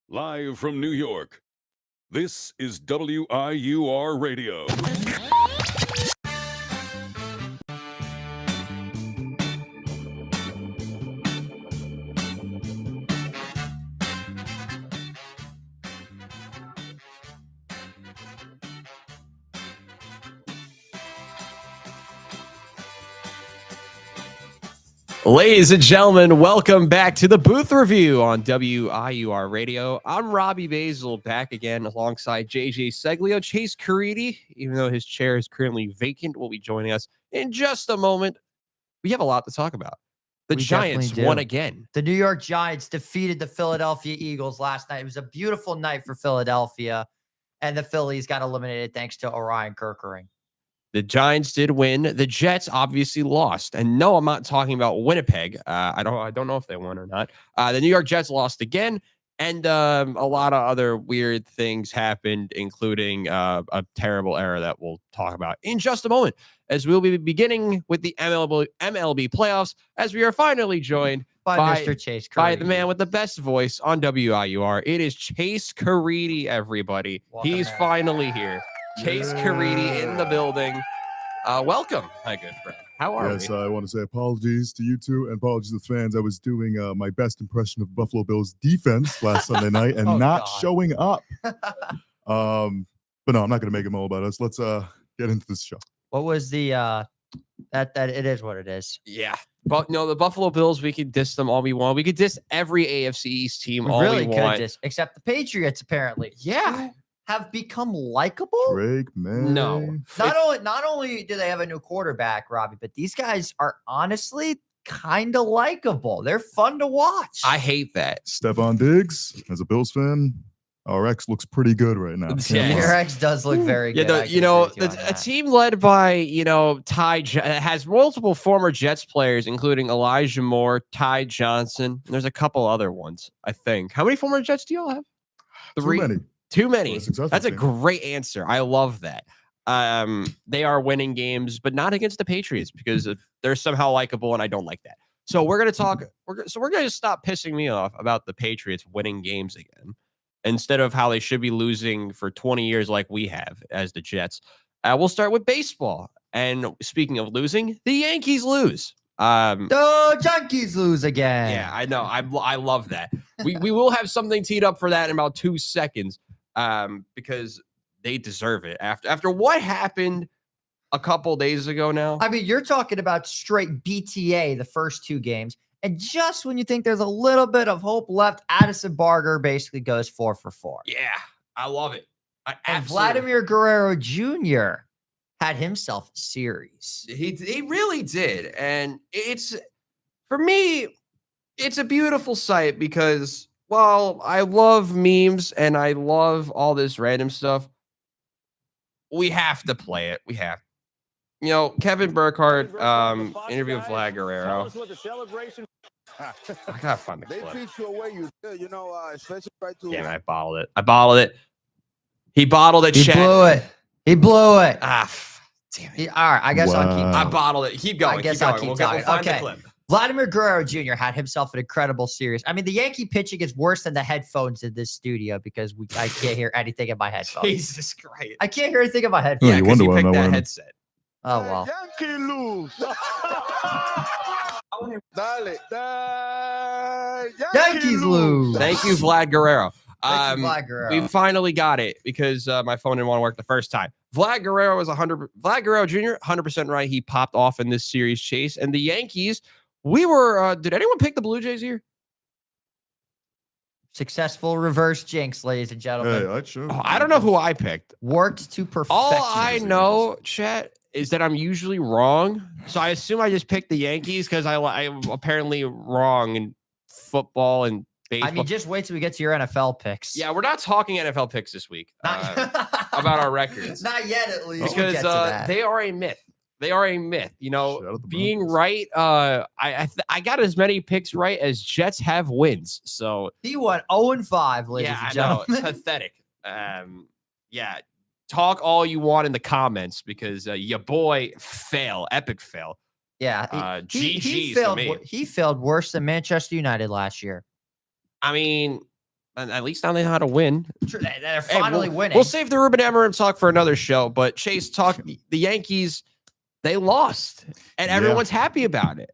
Live from New York, this is WIUR Radio. Ladies and gentlemen, welcome back to the Booth Review on WIUR Radio. I'm Robbie Basil, back again alongside JJ Seglio. Chase Caridi, even though his chair is currently vacant, will be joining us in just a moment. We have a lot to talk about. The Giants won again. The New York Giants defeated the Philadelphia Eagles last night. It was a beautiful night for Philadelphia, and the Phillies got eliminated thanks to Orion Kerkering. The Giants did win. The Jets obviously lost. And no, I'm not talking about Winnipeg. I don't know if they won or not. The New York Jets lost again. And a lot of other weird things happened, including a terrible error that we'll talk about in just a moment, as we'll be beginning with the MLB playoffs, as we are finally joined by Mr. Chase Caridi, by the man with the best voice on WIUR. It is Chase Caridi, everybody. He's finally here. Chase Caridi in the building. Welcome, my good friend. How are we? Yes, I want to say apologies to you two and apologies to the fans. I was doing my best impression of Buffalo Bills defense last Sunday night and not showing up. But no, I'm not going to make it all about us. Let's get into this show. What was the that it is what it is. Yeah. But no, the Buffalo Bills, we could diss them all we want. We could diss every AFC East team all we want. Except the Patriots, apparently. Yeah. Have become likable. Drake, man. No. Not only do they have a new quarterback, Robbie, but these guys are honestly kind of likable. They're fun to watch. I hate that. Stephon Diggs, as a Bills fan, RX looks pretty good right now. Yeah, RX does look very good. A team led by, has multiple former Jets players, including Elijah Moore, Ty Johnson. There's a couple other ones, I think. How many former Jets do y'all have? Too many. That's a great answer. I love that. They are winning games, but not against the Patriots because they're somehow likable, and I don't like that. So we're going to talk. We're going to stop pissing me off about the Patriots winning games again, instead of how they should be losing for 20 years like we have as the Jets. We'll start with baseball. And speaking of losing, the Yankees lose. The Yankees lose again. Yeah, I know. I love that. We will have something teed up for that in about 2 seconds. Because they deserve it after what happened a couple days ago now. I mean, you're talking about straight BTA the first 2 games. And just when you think there's a little bit of hope left, Addison Barger basically goes 4 for 4. Yeah, I love it. And Vladimir Guerrero Jr. had himself a series. He really did. And for me, it's a beautiful sight because while I love memes and I love all this random stuff, we have to play it. We have. Kevin Burkhardt interview with Vlad Guerrero. I gotta find the clip. They beat you away, especially right to. Damn, I bottled it. He bottled it. He blew it. Damn it. All right, I guess I'll keep. I bottled it. Keep going. I guess I'll keep talking. Okay. Vladimir Guerrero Jr. had himself an incredible series. I mean, the Yankee pitching is worse than the headphones in this studio because I can't hear anything in my headphones. Jesus Christ. I can't hear anything in my headphones. Yeah, because you picked that headset. Oh, well. Yankee lose. Yankees lose. Thank you, Vlad Guerrero. Vlad Guerrero. We finally got it because my phone didn't want to work the first time. Vlad Guerrero Vlad Guerrero Jr. 100% right. He popped off in this series, Chase. And the Yankees, we were. Did anyone pick the Blue Jays here? Successful reverse jinx, ladies and gentlemen. I don't know who I picked. Worked to perfection. All I know, chat, is that I'm usually wrong. So I assume I just picked the Yankees because I'm apparently wrong in football and baseball. I mean, just wait till we get to your NFL picks. Yeah, we're not talking NFL picks this week about our records. Not yet, at least. Because they are a myth. They are a myth. Being right. I got as many picks right as Jets have wins. So he won 0-5, ladies and gentlemen. I know. It's pathetic. Yeah. Talk all you want in the comments because your boy epic fail. Yeah. He failed worse than Manchester United last year. I mean, And at least now they know how to win. They're Hey, finally we'll, winning. We'll save the Ruben Amorim talk for another show. But Chase, the Yankees, they lost, and Yeah. everyone's happy about it.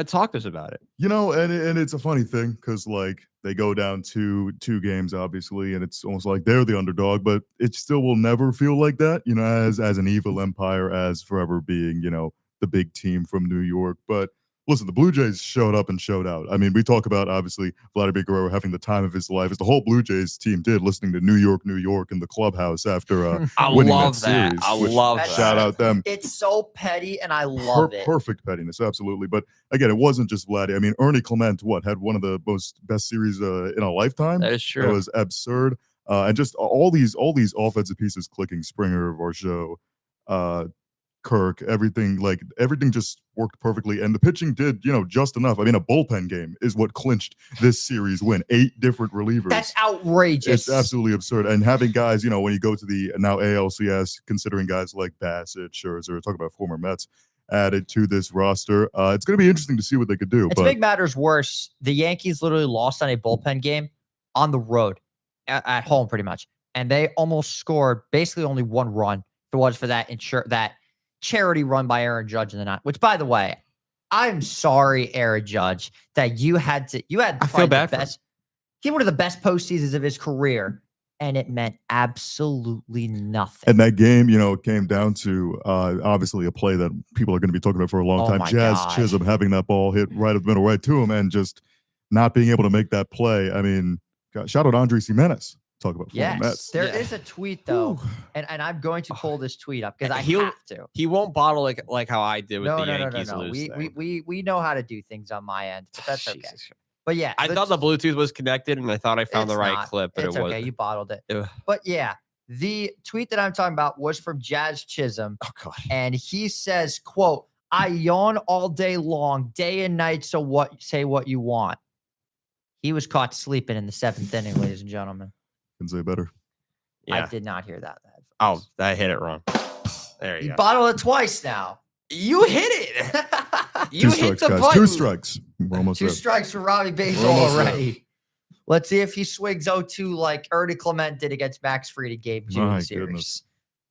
Talk to us about it. You know, and it's a funny thing because like they go down two games, obviously, and it's almost like they're the underdog, but it still will never feel like that, you know, as an evil empire, as forever being, you know, the big team from New York. But listen, the Blue Jays showed up and showed out. I mean, we talk about obviously Vladimir Guerrero having the time of his life, as the whole Blue Jays team did, listening to New York in the clubhouse after I winning love that that. series. I which- love that. Shout out them. It's so petty, and I love it. Perfect pettiness, absolutely. But again, it wasn't just Vladdy. I mean, Ernie Clement, had one of the best series in a lifetime. That is It true. was absurd, and just all these offensive pieces clicking. Springer, Varsho, Kirk, everything just worked perfectly, and the pitching did, you know, just enough. I mean, a bullpen game is what clinched this series win. 8 different relievers. That's outrageous. It's absolutely absurd. And having guys, you know, when you go to the now ALCS, considering guys like Bassett, Scherzer, talk about former Mets added to this roster, it's going to be interesting to see what they could do. And But to make matters worse, the Yankees literally lost on a bullpen game on the road at home, pretty much, and they almost scored basically only 1 run. There was for that that charity run by Aaron Judge in the night. Which, by the way, I'm sorry, Aaron Judge, that you had I probably feel bad the for him. best. He had one of the best postseasons of his career, and it meant absolutely nothing. and that game, you know, came down to obviously a play that people are going to be talking about for a long Oh time. my Jazz gosh. Chisholm having that ball hit right up the middle, right to him, and just not being able to make that play. I mean, God, shout out Andres Jimenez. Talk about former Yes, Mets. there Yeah. is a tweet though, Whew. and I'm going to pull this tweet up because I He'll- have to. He won't bottle like how I did with No, the no, Yankees no, no, no. lose We, thing. we know how to do things on my end, but that's okay. Jesus. But yeah, I thought the Bluetooth was connected, and I thought I found the it's right not. clip, but It's it okay. wasn't. You bottled it. Ugh. But yeah, the tweet that I'm talking about was from Jazz Chisholm, Oh God. and he says, "quote I yawn all day long, day and night. So what? Say what you want." He was caught sleeping in the 7th inning, ladies and gentlemen. Can say better. I Yeah. did not hear that. Oh, I hit it wrong. There you You go. bottled it twice now. You hit it. You Two hit strikes, the guys. button. 2 strikes. We're almost 2 there. strikes for Robbie Basil almost there. already. Let's see if he swings 0-2 like Ernie Clement did against Max Fried Game 2 in My the series. goodness.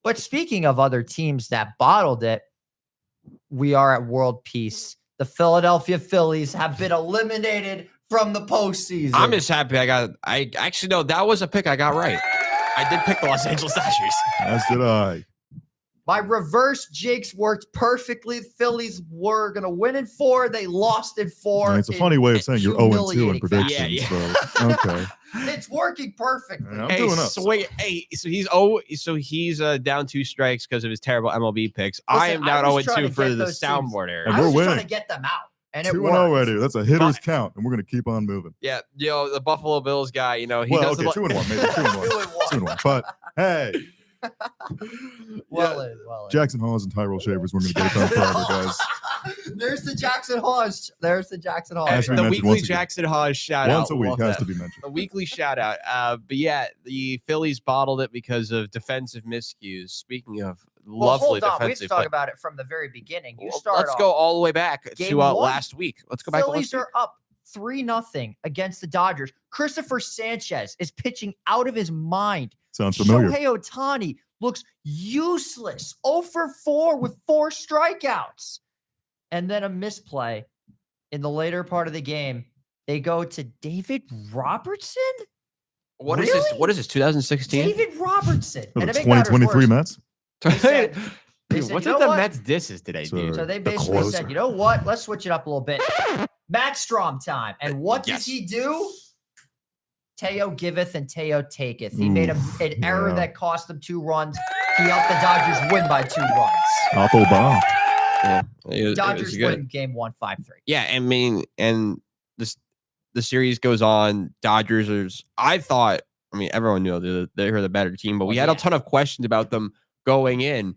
But speaking of other teams that bottled it, we are at world peace. The Philadelphia Phillies have been eliminated from the postseason. I'm just happy I actually no, that was a pick I got right. I did pick the Los Angeles Dodgers. As did I. My reverse jigs worked perfectly. The Phillies were going to win in 4. They lost in 4. It's a funny way of saying you're 0-2 in humiliating fashion. predictions. Yeah, So, okay. It's working perfectly. I'm Hey, doing us. so he's down 2 strikes because of his terrible MLB picks. I Listen, am I down was trying 0-2 to for get the those teams- soundboard area. And I we're was just trying winning. to get them out, and it 2-0 worked. already. That's a hitter's Fine. count, and we're going to keep on moving. Yeah, the Buffalo Bills guy, he Well, doesn't okay, 2-1, maybe 2-1. 2-1. But hey, Well in, well in. Jackson Hawes and Tyrell Shavers, we're going to get it done forever, guys. There's the Jackson Hawes. There's the Jackson Hawes. As we the mentioned weekly once again. Jackson Hawes shout out. Once a week Love has that. to be mentioned. A weekly shout out. But yeah, the Phillies bottled it because of defensive miscues. Speaking of Well, lovely hold on. We have to defensive talk play. about it from the very beginning. You Well, start let's off, go all the way back Game to 1. last week. Let's go back to Phillies last week. are up 3-0 against the Dodgers. Christopher Sanchez is pitching out of his mind. Sounds familiar. Shohei Ohtani looks useless. 0 for 4 with 4 strikeouts. And then a misplay in the later part of the game. They go to David Robertson? What is this? Really? What is this? 2016? David Robertson. For And the to make matters 2023 worse, Mets. they said, Dude, what's "You with know the what?" Mets disses today, So- dude? So they The basically said, closer. you know what? Let's switch it up a little bit. Matt Strom time. And what Yes. does he do? Teo giveth and Teo taketh. He made an error yeah. that cost them 2 runs. He helped the Dodgers win by 2 runs. Apple bomb. Yeah, it was Dodgers good. win game 1 5-3. Yeah, I mean, and the series goes on. Dodgers are. I thought. I mean, everyone knew they were the better team, but we Well, had yeah. a ton of questions about them going in.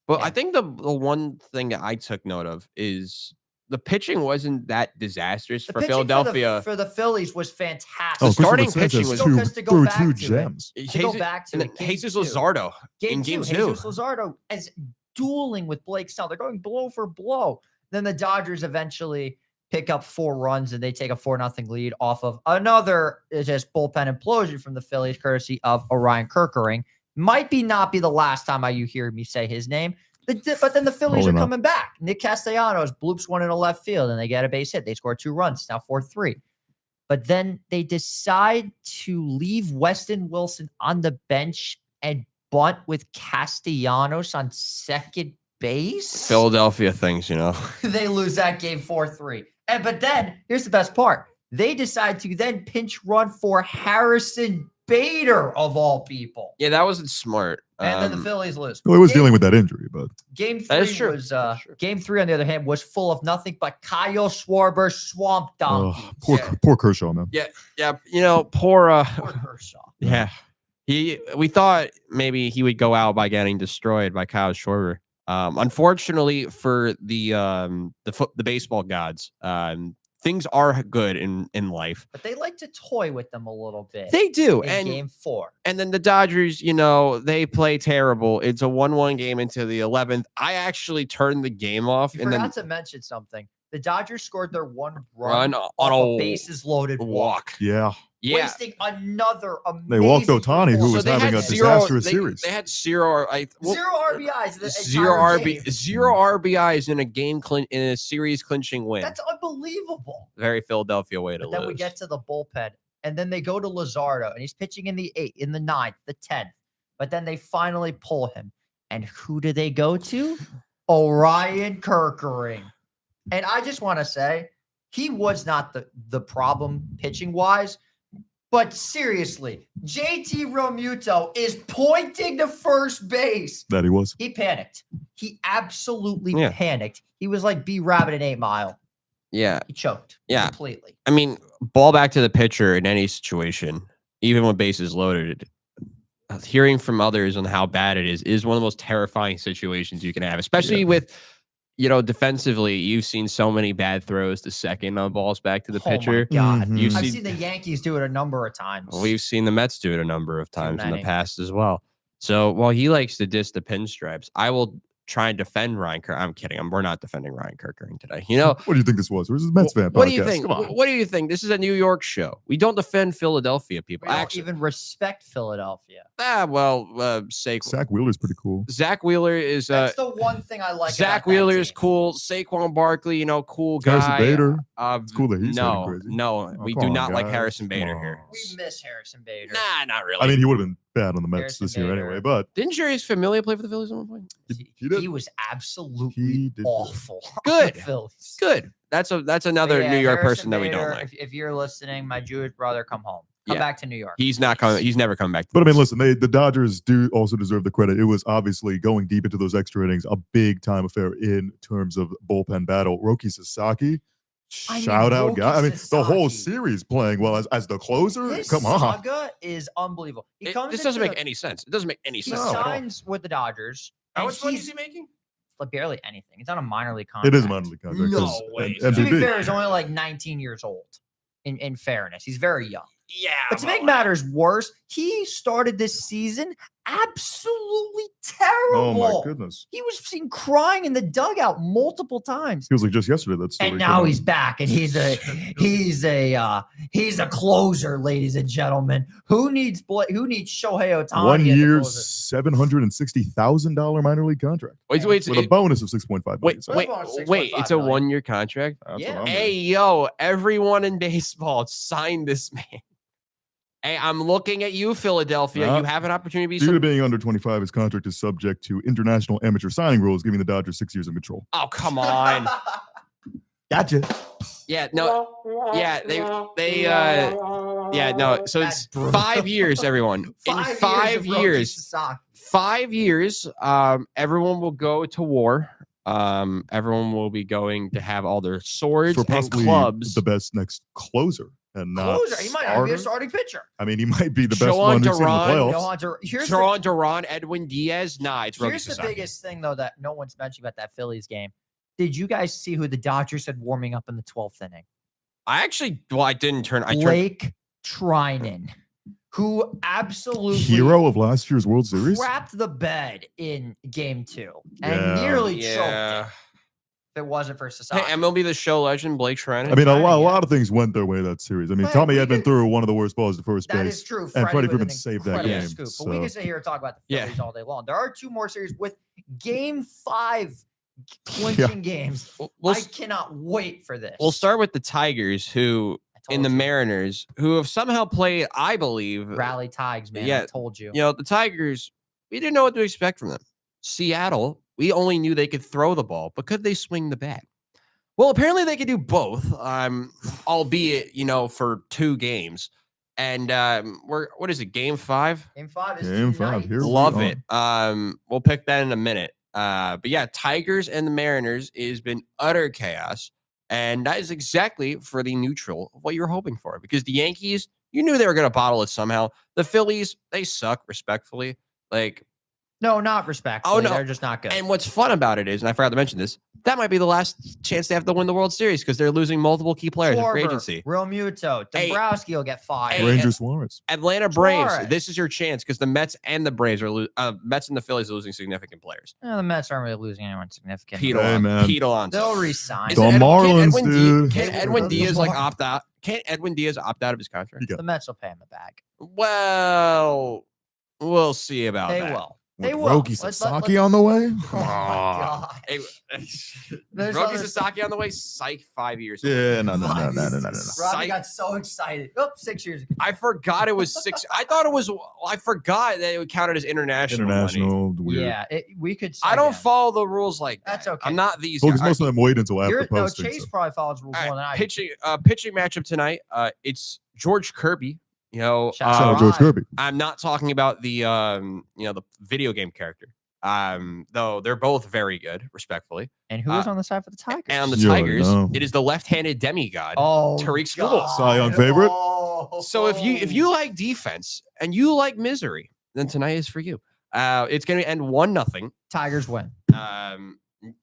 But I Yeah. think the one thing that I took note of is the pitching wasn't that disastrous The for pitching Philadelphia. for the Phillies was fantastic. Oh, starting Christopher pitching Sanchez was- Because to go threw back 2 to it, gems. to go Jesus- back to and it, then game Jesus 2. Luzardo in game 2. Jesus Luzardo is dueling with Blake Snell. They're going blow for blow. Then the Dodgers eventually pick up 4 runs, and they take a 4-0 lead off of another just bullpen implosion from the Phillies, courtesy of Orion Kerkering. Might not be the last time you hear me say his name. But then the Phillies Probably are not. coming back. Nick Castellanos bloops one in a left field, and they get a base hit. They score 2 runs, now 4-3. But then they decide to leave Weston Wilson on the bench and bunt with Castellanos on second base. Philadelphia things, you know. They lose that game 4-3. But then here's the best part. They decide to then pinch run for Harrison Bader of all people. Yeah, that wasn't smart. And then the Phillies lose. Well, he was dealing with that injury, but Game That is 3 true. was That is true. Game 3 on the other hand was full of nothing but Kyle Schwarber swamp donkey. poor Kershaw, man. Yeah, you know, poor Poor Kershaw. yeah. We thought maybe he would go out by getting destroyed by Kyle Schwarber. Unfortunately for the baseball gods, things are good in life. But they like to toy with them a little bit. They do. in And Game 4. and then the Dodgers, you know, they play terrible. It's a 1-1 game into the 11th. I actually turned the game off You and forgot then to mention something. The Dodgers scored their 1 run run on off a a bases loaded walk. walk. Yeah, Yeah. Wasting another amazing They walked Ohtani, who performance. was they having had a zero- disastrous they- series. They had zero, Zero RBIs. The zero entire RB, game. zero RBIs in a in a series clinching win. That's unbelievable. Very Philadelphia way to But then lose. we get to the bullpen, and then they go to Luzardo, and he's pitching in the 8th, in the 9th, the 10th. But then they finally pull him. And who do they go to? Orion Kerkering. And I just want to say, he was not the problem pitching wise. But seriously, JT Realmuto is pointing to first base. That he was. He panicked. He absolutely Yeah. panicked. He was like B Rabbit in 8 Mile. Yeah. He choked Yeah. completely. I mean, ball back to the pitcher in any situation, even when bases loaded. Hearing from others on how bad it is one of the most terrifying situations you can have, especially with, you know, defensively. You've seen so many bad throws to second on balls back to the Oh my pitcher. God. Mhm. You've I've seen- seen the Yankees do it a number of times. We've seen the Mets do it a number of times in the many. past as well. So while he likes to diss the pinstripes, I will try and defend Ryan Kerr. I'm kidding. We're not defending Ryan Kerkering today. You know, What do you think this was? This is a Mets fan what do podcast. you think? Come on. What do you think? This is a New York show. We don't defend Philadelphia people. We don't Actually, even respect Philadelphia. Zach Wheeler's pretty cool. Zach Wheeler is That's the one thing I like. Zach about that Wheeler is team. cool. Saquon Barkley, you know, cool guy. Harrison Bader. Uh, It's cool that he's no, acting crazy. no, we come do on, not like guys. Harrison Come Bader on. here. We miss Harrison Bader. Nah, not really. I mean, he would have been bad on the Mets Harrison this year Bader. anyway, but didn't Jarius Familia play for the Phillies at one point? he did. He was absolutely He did good. awful. on Good. the Phillies. Good. That's But another yeah, New York Harrison person that we don't Bader, like. If you're listening, my Jewish brother, come home. Come Yeah. back to New York. He's not coming. He's never coming back. To But I mean, this. listen, the Dodgers do also deserve the credit. It was obviously going deep into those extra innings, a big time affair in terms of bullpen battle. Roki Sasaki, I mean, shout out Roki guy. I mean, the whole Sasaki. series playing well as the closer. This Come on. saga is unbelievable. He comes This doesn't into make the- any sense. It doesn't make any He sense. No, at all. signs with the Dodgers. and he's making? like barely anything. He's on a minor league contract. It is a minor league contract. No 'cause way. To be MVP. fair, he's only like 19 years old. In fairness, he's very young. Yeah. But to make matters worse, he started this season absolutely terrible. Oh my goodness. He was seen crying in the dugout multiple times. He was like just yesterday. That's And now he's back, and he's a closer, ladies and gentlemen. Who needs Shohei Ohtani? 1 as a year, closer? $760,000 minor league contract Wait, with a bonus of 6.5 million. So wait. That's about It's a 6.5 million. 1-year contract. that's Yeah. what I'm Hey, doing. yo, everyone in baseball, sign this man. Hey, I'm looking at you, Philadelphia. Uh, You have an opportunity to be Due to some. being under 25, his contract is subject to international amateur signing rules, giving the Dodgers 6 years of control. Oh, come on. Gotcha. Yeah, no. Yeah, yeah, no. So it's That's brutal. 5 years, everyone. In 5 of Roki years, Sasaki. 5 years, everyone will go to war. Everyone will be going to have all their swords For and possibly clubs. the best next closer and not Closer. He might not be a starter. starting pitcher. I mean, he might be the best Sean one we've seen in the Duran, playoffs. Johan Here's the Sharon Duran, Edwin Diaz. Nah, it's Roki Here's the Sasaki. biggest thing, though, that no one's mentioning about that Phillies game. Did you guys see who the Dodgers had warming up in the 12th inning? I didn't turn. I turned. Blake Trinan, who absolutely Hero of last year's World Series. crapped the bed in game 2 and Yeah. nearly choked it. if it wasn't for Hey, Sasaki. MLB The Show legend Blake Shannon. I mean, a Shannon, lot of things went their way that series. I mean, But Tommy we Edman could- threw one of the worst balls to first That base. is true. and Freddie with an Freeman saved that incredible game, Scoop. But we so- can sit here and talk about the Yeah. Phillies all day long. There are 2 more series with Game 5 clinching games. We'll, I cannot wait for this. we'll start with the Tigers, who I in the told you. Mariners, who have somehow played, I believe, Rally Tigers, man. I Yeah, told you. you know, the Tigers, we didn't know what to expect from them. Seattle, we only knew they could throw the ball, but could they swing the bat? Well, apparently they could do both, albeit, you know, for 2 games. And what is it, game 5? Game 5 is Game tonight. 5, here we Love are. it. We'll pick that in a minute. But yeah, Tigers and the Mariners has been utter chaos. And that is exactly for the neutral of what you were hoping for. Because the Yankees, you knew they were going to bottle it somehow. The Phillies, they suck, respectfully. Like, No, not respectfully. no. They're just not good. and what's fun about it is, and I forgot to mention this, that might be the last chance they have to win the World Series because they're losing multiple key players in free Schwarber, agency. Real Muto. Hey, Dombrowski will get fired. hey, Ranger Suarez. Atlanta Braves, Suarez. this is your chance because the Mets and the Braves are Mets and the Phillies are losing significant players. The Mets aren't really losing anyone significant. Pete, Hey, man. Pete Alonso. They'll resign. Is The it Ed- Marlins, can dude. Can They Edwin will. Diaz like Mar- opt out? Can't Edwin Diaz opt out of his contract? He got The Mets will pay him a bag. Well, we'll see about They that. will. They With will. Roki Let's- Sasaki on the way? Oh my God. Hey, There's Roki other- Sasaki on the way. Psych, 5 years. Yeah, no. Robbie Psych. got so excited. Oh, 6 years ago. I forgot it was 6. I thought it was. I forgot that it would count as international. money. International. Weird. Yeah, we could. I don't again. follow the rules like that. That's okay. I'm not these Well, because guys. most of them wait until after No, posting. Chase so- probably follows rules All more than right, I do. pitching matchup tonight. It's George Kirby. You know, Shout out Shout out Rob. George Kirby. I'm not talking about the the video game character. Though they're both very good, respectfully. And who is on the side for the Tigers? And on the You already Tigers, know. it is the left-handed demigod. oh, Tariq Skubal. God. Cy Young favorite? Oh. So if you like defense and you like misery, then tonight is for you. It's going to end 1-0. Tigers win.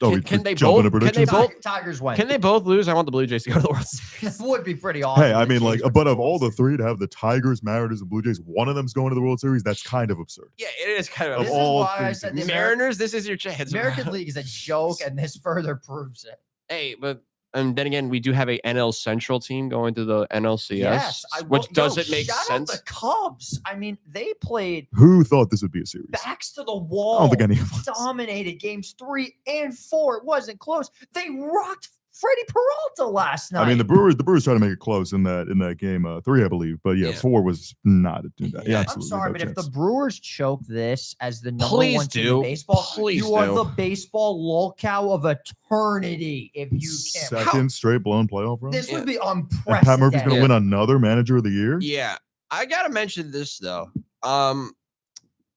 Can they jump into both? Can they predictions? both? Tigers win. Can they both lose? I want the Blue Jays to go to the World Series. That would be pretty awesome. Hey, I if the mean, like, Jays win but the of all World the Series. 3 to have the Tigers, Mariners, and Blue Jays, one of them's going to the World Series. That's kind of absurd. Yeah, it is kind Of of. This is all why I three said the Mariners, this is your chance. American League is a joke, and this further proves it. Hey, but and then again, we do have a NL Central team going to the NLCS, Yes, which doesn't make shout sense. Out the Cubs. I mean, they played Who thought this would be a series? backs to the I wall. don't think any of us. Dominated games 3 and 4. It wasn't close. They rocked Freddie Peralta last night. I mean, the Brewers tried to make it close in that game 3, I believe. But yeah, Yeah. 4 was not a that. Yeah. I'm Absolutely sorry, no but if chance. the Brewers choke this as the number Please 1 team do. in baseball, Please you are do. the baseball lolcow of eternity. If you can, second straight blown playoff run, this would be and Pat Murphy's going to unprecedented. win another Manager of the Year. Yeah, I gotta mention this though.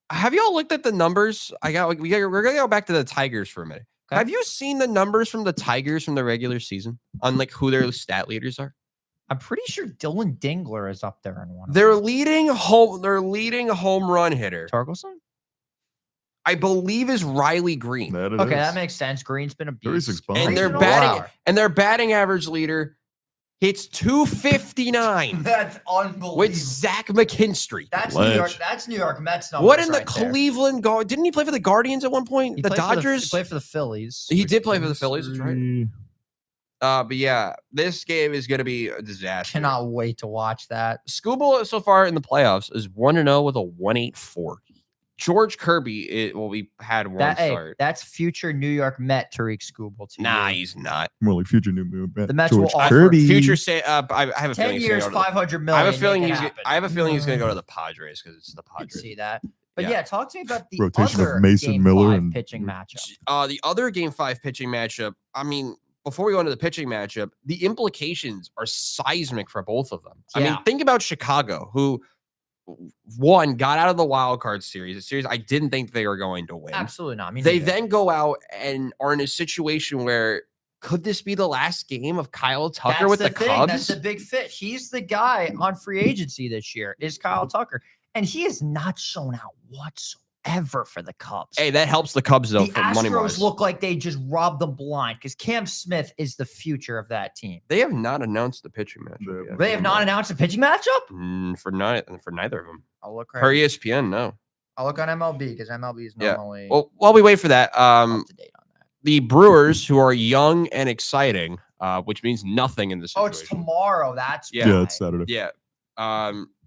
Have y'all looked at the numbers? We're gonna go back to the Tigers for a minute. Okay. Have you seen the numbers from the Tigers from the regular season on like who their stat leaders are? I'm pretty sure Dylan Dingler is up there in one. Their of them. leading home run hitter, Torkelson. I believe, is Riley Green. That it Okay, is. that makes sense. Green's been a beast. 36 bombs. And Green's their been a batting wow. and their batting average leader hits 259 That's unbelievable. with Zach McKinstry. That's New York. Ledge. That's New York Mets numbers. What in the right there. Cleveland Guard? Didn't he play for the Guardians at one point? He The played for Dodgers? he played for the Phillies. He did play for the Phillies, that's right. 3. But yeah, this game is going to be a disaster. Cannot wait to watch that. Scooble so far in the playoffs is 1-0 with a 1.84. George Kirby had one That hey, start. that's future New York Met Tariq Skubal to Nah, you. he's not. More like future new movement. The Mets will George offer Kirby. Future say I have a 10 feeling years, he's gonna go to $500 the, million. I have a feeling make it he's happen. I have a feeling he's going to go to the Padres because it's the I can Padres. see that. But Yeah. yeah, talk to me about the Rotation of other Mason Game Miller 5 and- pitching matchup. The other Game 5 pitching matchup. I mean, before we go into the pitching matchup, the implications are seismic for both of them. I mean, Yeah. think about Chicago, who got out of the wild card series, a series I didn't think they were going to win. Absolutely not. I mean, They then go out and are in a situation where could this be the last game of Kyle Tucker with the thing. Cubs? That's the big fit. He's the guy on free agency this year. Is Kyle Tucker, and he has not shown out whatsoever for the Cubs. Hey, that helps the Cubs though the for money Astros wise. look like they just robbed them blind because Cam Smith is the future of that team. They have not announced the pitching matchup yet. They have not announced a pitching matchup. For neither of them. I'll look Per ESPN, no. I'll look on MLB because MLB is Yeah. normally Well, while we wait for that, up to date on that. the Brewers, who are young and exciting, which means nothing in this Oh, situation. it's tomorrow. That's Yeah. Yeah, it's Saturday. Yeah.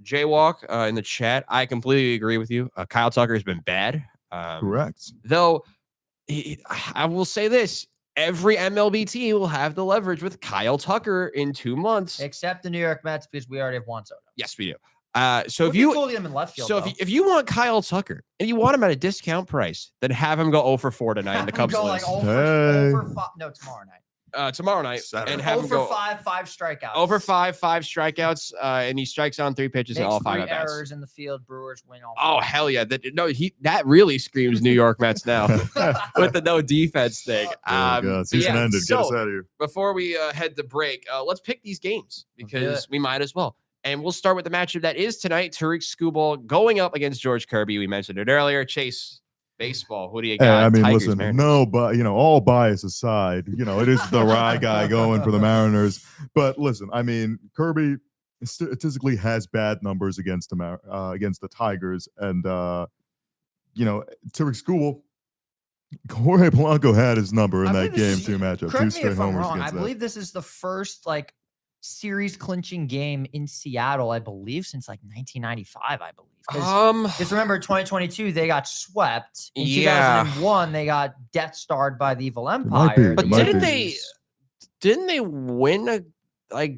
Jaywalk in the chat. I completely agree with you. Kyle Tucker has been bad. Correct. Though I will say this: every MLB team will have the leverage with Kyle Tucker in 2 months. Except the New York Mets because we already have Juan Soto. Yes, we do. Would So if be you cool to get him in left field, so if you want Kyle Tucker and you want him at a discount price, then have him go 0 for 4 tonight in the Cubs go list. like Hey. 0 for 5. No, tomorrow night. Tomorrow night Saturday. and have 0 him for go 5, 5 strikeouts. over 5 strikeouts, and he strikes on 3 pitches Makes and all 5 3 at bats. errors in the field. Brewers win all. Oh 5. hell yeah! That really screams New York Mets now with the no defense thing. Oh, God. But Season yeah, ended. Get us so out of here. before we head to break, let's pick these games Let's do because it. we might as well. And we'll start with the matchup that is tonight. Tariq Skubal going up against George Kirby. We mentioned it earlier. Chase, baseball. Who do you Hey, got? I mean, Tigers, listen, Mariners. no, but all bias aside, it is the rye guy going for the Mariners. But listen, I mean, Kirby statistically has bad numbers against the Tigers, and Tariq Skubal, Jorge Polanco had his number in I that believe this game is- 2 matchup, 2 Correct me straight if I'm homers wrong. I against that. believe this is the first series clinching game in Seattle. I believe since 1995. I believe. 'Cause just remember, 2022 they got swept. In Yeah. 2001 they got death starred by the Evil might be. Empire. But It might didn't they win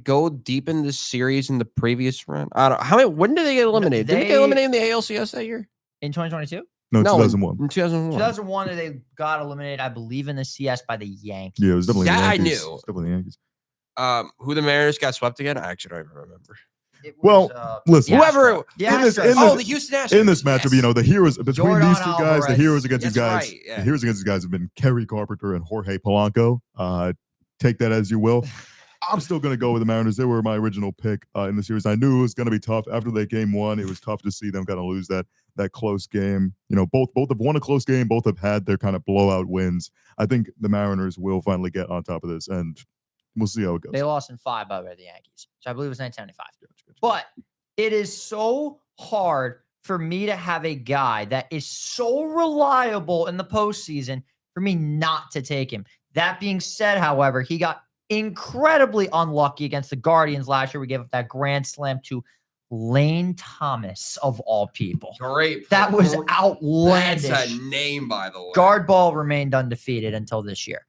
go deep in this series in the previous round? I don't know. When did they get eliminated? Didn't they get they- eliminated in the ALCS that year? in 2022? No, No, 2001. In 2001. 2001 they got eliminated, I believe, in the CS by the Yankees. Yeah, it was definitely That the I Yankees. knew. It was definitely the Yankees. Who the Mariners got swept again? I actually don't even remember. It Well, was, listen, the Whoever- Astros. The in this- Astros. in Oh, this- the Houston Astros. In this matchup, Yes. the heroes between Jordan these two guys, the Alvarez. heroes against these That's guys, right, yeah. the heroes against these guys have been Kerry Carpenter and Jorge Polanco. Take that as you will. I'm still going to go with the Mariners. They were my original pick in the series. I knew it was going to be tough after that game 1. It was tough to see them kind of lose that close game. Both have won a close game. Both have had their kind of blowout wins. I think the Mariners will finally get on top of this, and we'll see how it goes. They lost in 5 by the Yankees. So I believe it was 1975. But it is so hard for me to have a guy that is so reliable in the postseason for me not to take him. That being said, however, he got incredibly unlucky against the Guardians last year. We gave up that grand slam to Lane Thomas, of all people. Great. That was That's outlandish. a name, by the way. Guard ball remained undefeated until this year.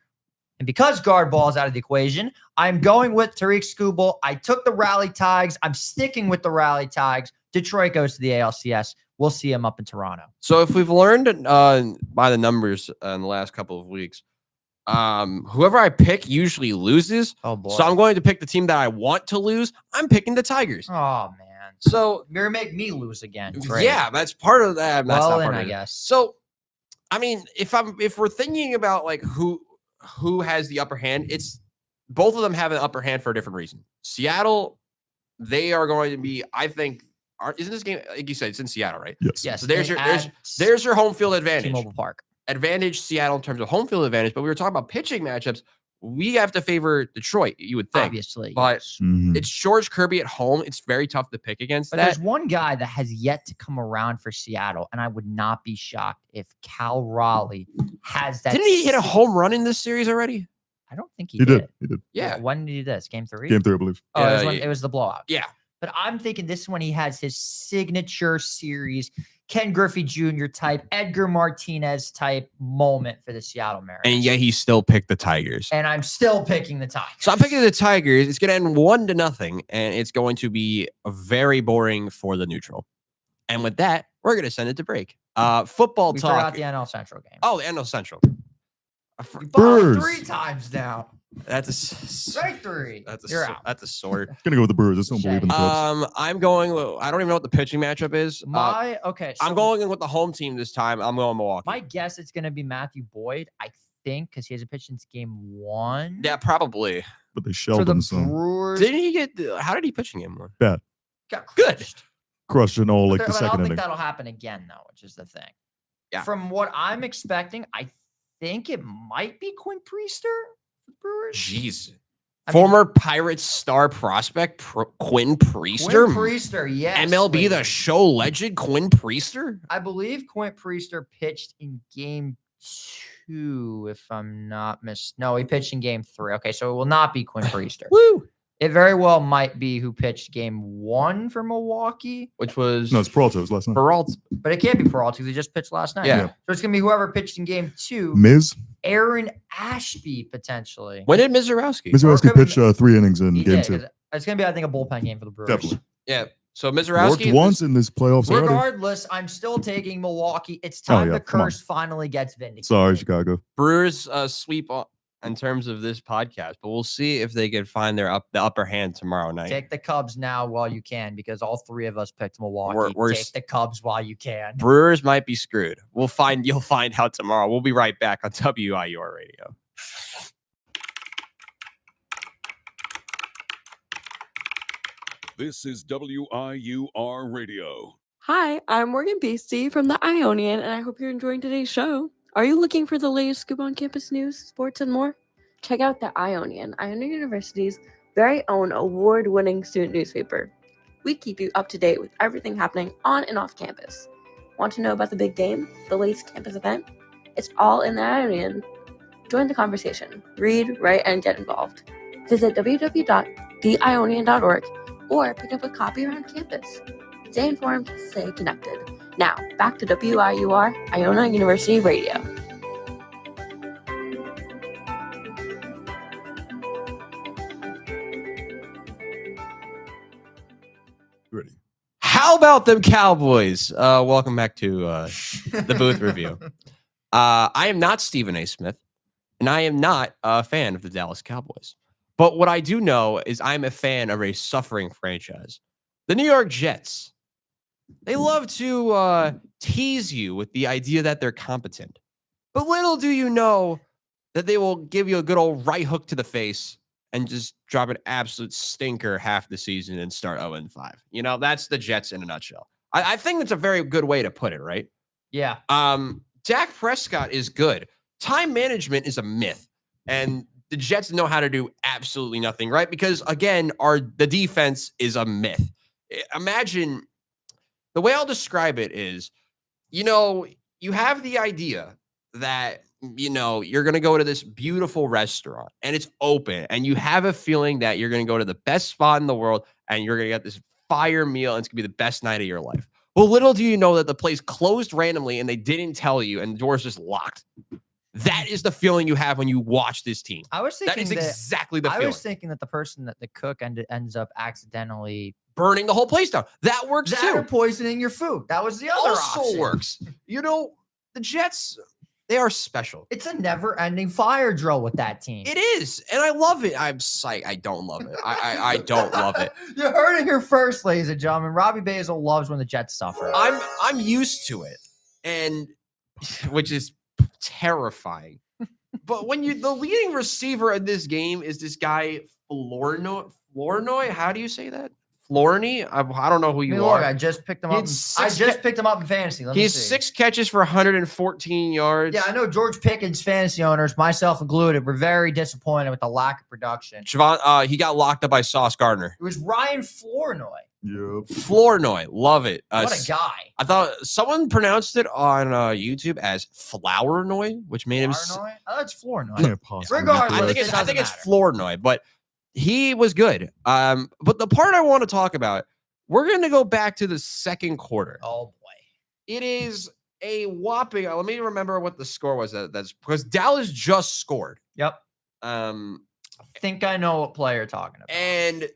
And because guard ball is out of the equation, I'm going with Tariq Skubal. I took the Rally Tigers. I'm sticking with the Rally Tigers. Detroit goes to the ALCS. We'll see him up in Toronto. So if we've learned by the numbers in the last couple of weeks, whoever I pick usually loses. Oh, boy. So I'm going to pick the team that I want to lose. I'm picking the Tigers. Oh, man. So You're going to make me lose again. Great. yeah, that's part of that. That's Well, not then part I of it. guess. So, I mean, if we're thinking about who has the upper hand, it's both of them have an upper hand for a different reason. Seattle, they are going to be, I think, isn't this game, like you said, it's in Seattle, right? Yes. Yes. So there's and your- at There's your home field advantage. T-Mobile Park. Advantage Seattle in terms of home field advantage, but we were talking about pitching matchups. We have to favor Detroit, you would think. Obviously. but yes. Mhm. It's George Kirby at home. It's very tough to pick against But that. there's one guy that has yet to come around for Seattle, and I would not be shocked if Cal Raleigh has that. Didn't he hit a si- home run in this series already? I don't think he, He did. He did. Yeah. When did he do this? Game 3? Game 3, I believe. Oh, it was, Yeah, when, yeah. it was the blowout. Yeah. But I'm thinking this is when he has his signature series, Ken Griffey Jr. type, Edgar Martinez type moment for the Seattle Mariners. And yet he still picked the Tigers. And I'm still picking the Tigers. So I'm picking the Tigers. It's going to end 1-0, and it's going to be very boring for the neutral. And with that, we're going to send it to break. Football We talk. forgot the NL Central game. Oh, the NL Central. You bombed Brewers. 3 times now. That's a Victory. You're out. That's a sword. Gonna go with the Brewers. I just don't believe in the Cubs. I'm going. I don't even know what the pitching matchup is. Okay. I'm so going in with the home team this time. I'm going Milwaukee. My guess it's going to be Matthew Boyd, I think, because he hasn't pitched since game 1. Yeah, probably. But they For shelled the him, so Brewers. Didn't he get? How did he pitch in game 1? got Good. crushed. crushed in all like But the I second don't think inning. that'll happen again, though, which is the thing. Yeah. From what I'm expecting, I think it might be Quinn Priester for the Brewers. Jeez. I mean- Former Pirates star prospect Quinn Priester. Quinn Priester, yes. MLB the ladies. show legend Quinn Priester. I believe Quinn Priester pitched in game 2, if I'm not No, he pitched in game 3. Okay, so it will not be Quinn Priester. Woo! It very well might be who pitched game 1 for Milwaukee, Which was No, it's Peralta. It was last night. Peralta. but it can't be Peralta because he just pitched last night. Yeah. So it's gonna be whoever pitched in game 2. Miz. Aaron Ashby potentially. When did Mizorowski? Mizorowski could be- pitched 3 innings in He game did, 2. 'cause it's gonna be, I think, a bullpen game for the Brewers. Definitely. Yeah. So Worked Mizorowski once in this playoffs already. Regardless, I'm still taking Milwaukee. It's Oh, time yeah, the come on. curse finally gets vindicated. Sorry, Chicago. Brewers sweep in terms of this podcast, but we'll see if they can find the upper hand tomorrow night. Take the Cubs now while you can, because all 3 of us picked Milwaukee. We're Take the Cubs while you can. Brewers might be screwed. You'll find out tomorrow. We'll be right back on WIUR Radio. This is WIUR Radio. Hi, I'm Morgan Beastie from the Ionian, and I hope you're enjoying today's show. Are you looking for the latest scoop on campus news, sports, and more? Check out the Ionian University's very own award-winning student newspaper. We keep you up to date with everything happening on and off campus. Want to know about the big game, the latest campus event? It's all in the Ionian. Join the conversation. Read, write, and get involved. Visit www.theionian.org or pick up a copy around campus. Stay informed, stay connected. Now, back to WIUR, Iona University Radio. Ready. How about them Cowboys? Welcome back to the booth review. I am not Stephen A. Smith, and I am not a fan of the Dallas Cowboys. But what I do know is I'm a fan of a suffering franchise, the New York Jets. They love to tease you with the idea that they're competent. But little do you know that they will give you a good old right hook to the face and just drop an absolute stinker half the season and start 0-5. You know, that's the Jets in a nutshell. I think that's a very good way to put it, right? Yeah. Dak Prescott is good. Time management is a myth. And the Jets know how to do absolutely nothing, right? Because again, the defense is a myth. Imagine the way I'll describe it is, you have the idea that, you're going to go to this beautiful restaurant and it's open and you have a feeling that you're going to go to the best spot in the world and you're going to get this fire meal and it's going to be the best night of your life. Well, little do you know that the place closed randomly and they didn't tell you and the door's just locked. That is the feeling you have when you watch this team. I was thinking That is exactly the I feeling. was thinking that the person that the cook ends up accidentally Burning the whole place down. That works that or too. poisoning your food. That was the other Also option. works. The Jets, they are special. It's a never-ending fire drill with that team. It is, and I love it. I'm psyched. I don't love it. I don't love it. You heard it here first, ladies and gentlemen. Robbie Basil loves when the Jets suffer. I'm used to it, and which is terrifying. But when the leading receiver in this game is this guy Flournoy. How do you say that? Flournoy? I don't know who you Look, are. I just picked him He up. had I six just picked him up in fantasy. Let He me has see. 6 catches for 114 yards. Yeah, I know George Pickens fantasy owners, myself included, were very disappointed with the lack of production. Javon, he got locked up by Sauce Gardner. It was Ryan Flournoy. Yep. Flournoy, love it. What a guy. I thought someone pronounced it on YouTube as Flournoy, which made him. Flournoy? Oh, that's Flournoy. Can't possibly. Regardless, I think it it's doesn't matter. Flournoy, but he was good. But the part I want to talk about, we're going to go back to the second quarter. Oh boy. It is a whopping. Let me remember what the score was. That's because Dallas just scored. Yep. Um, I think I know what player you're talking about. and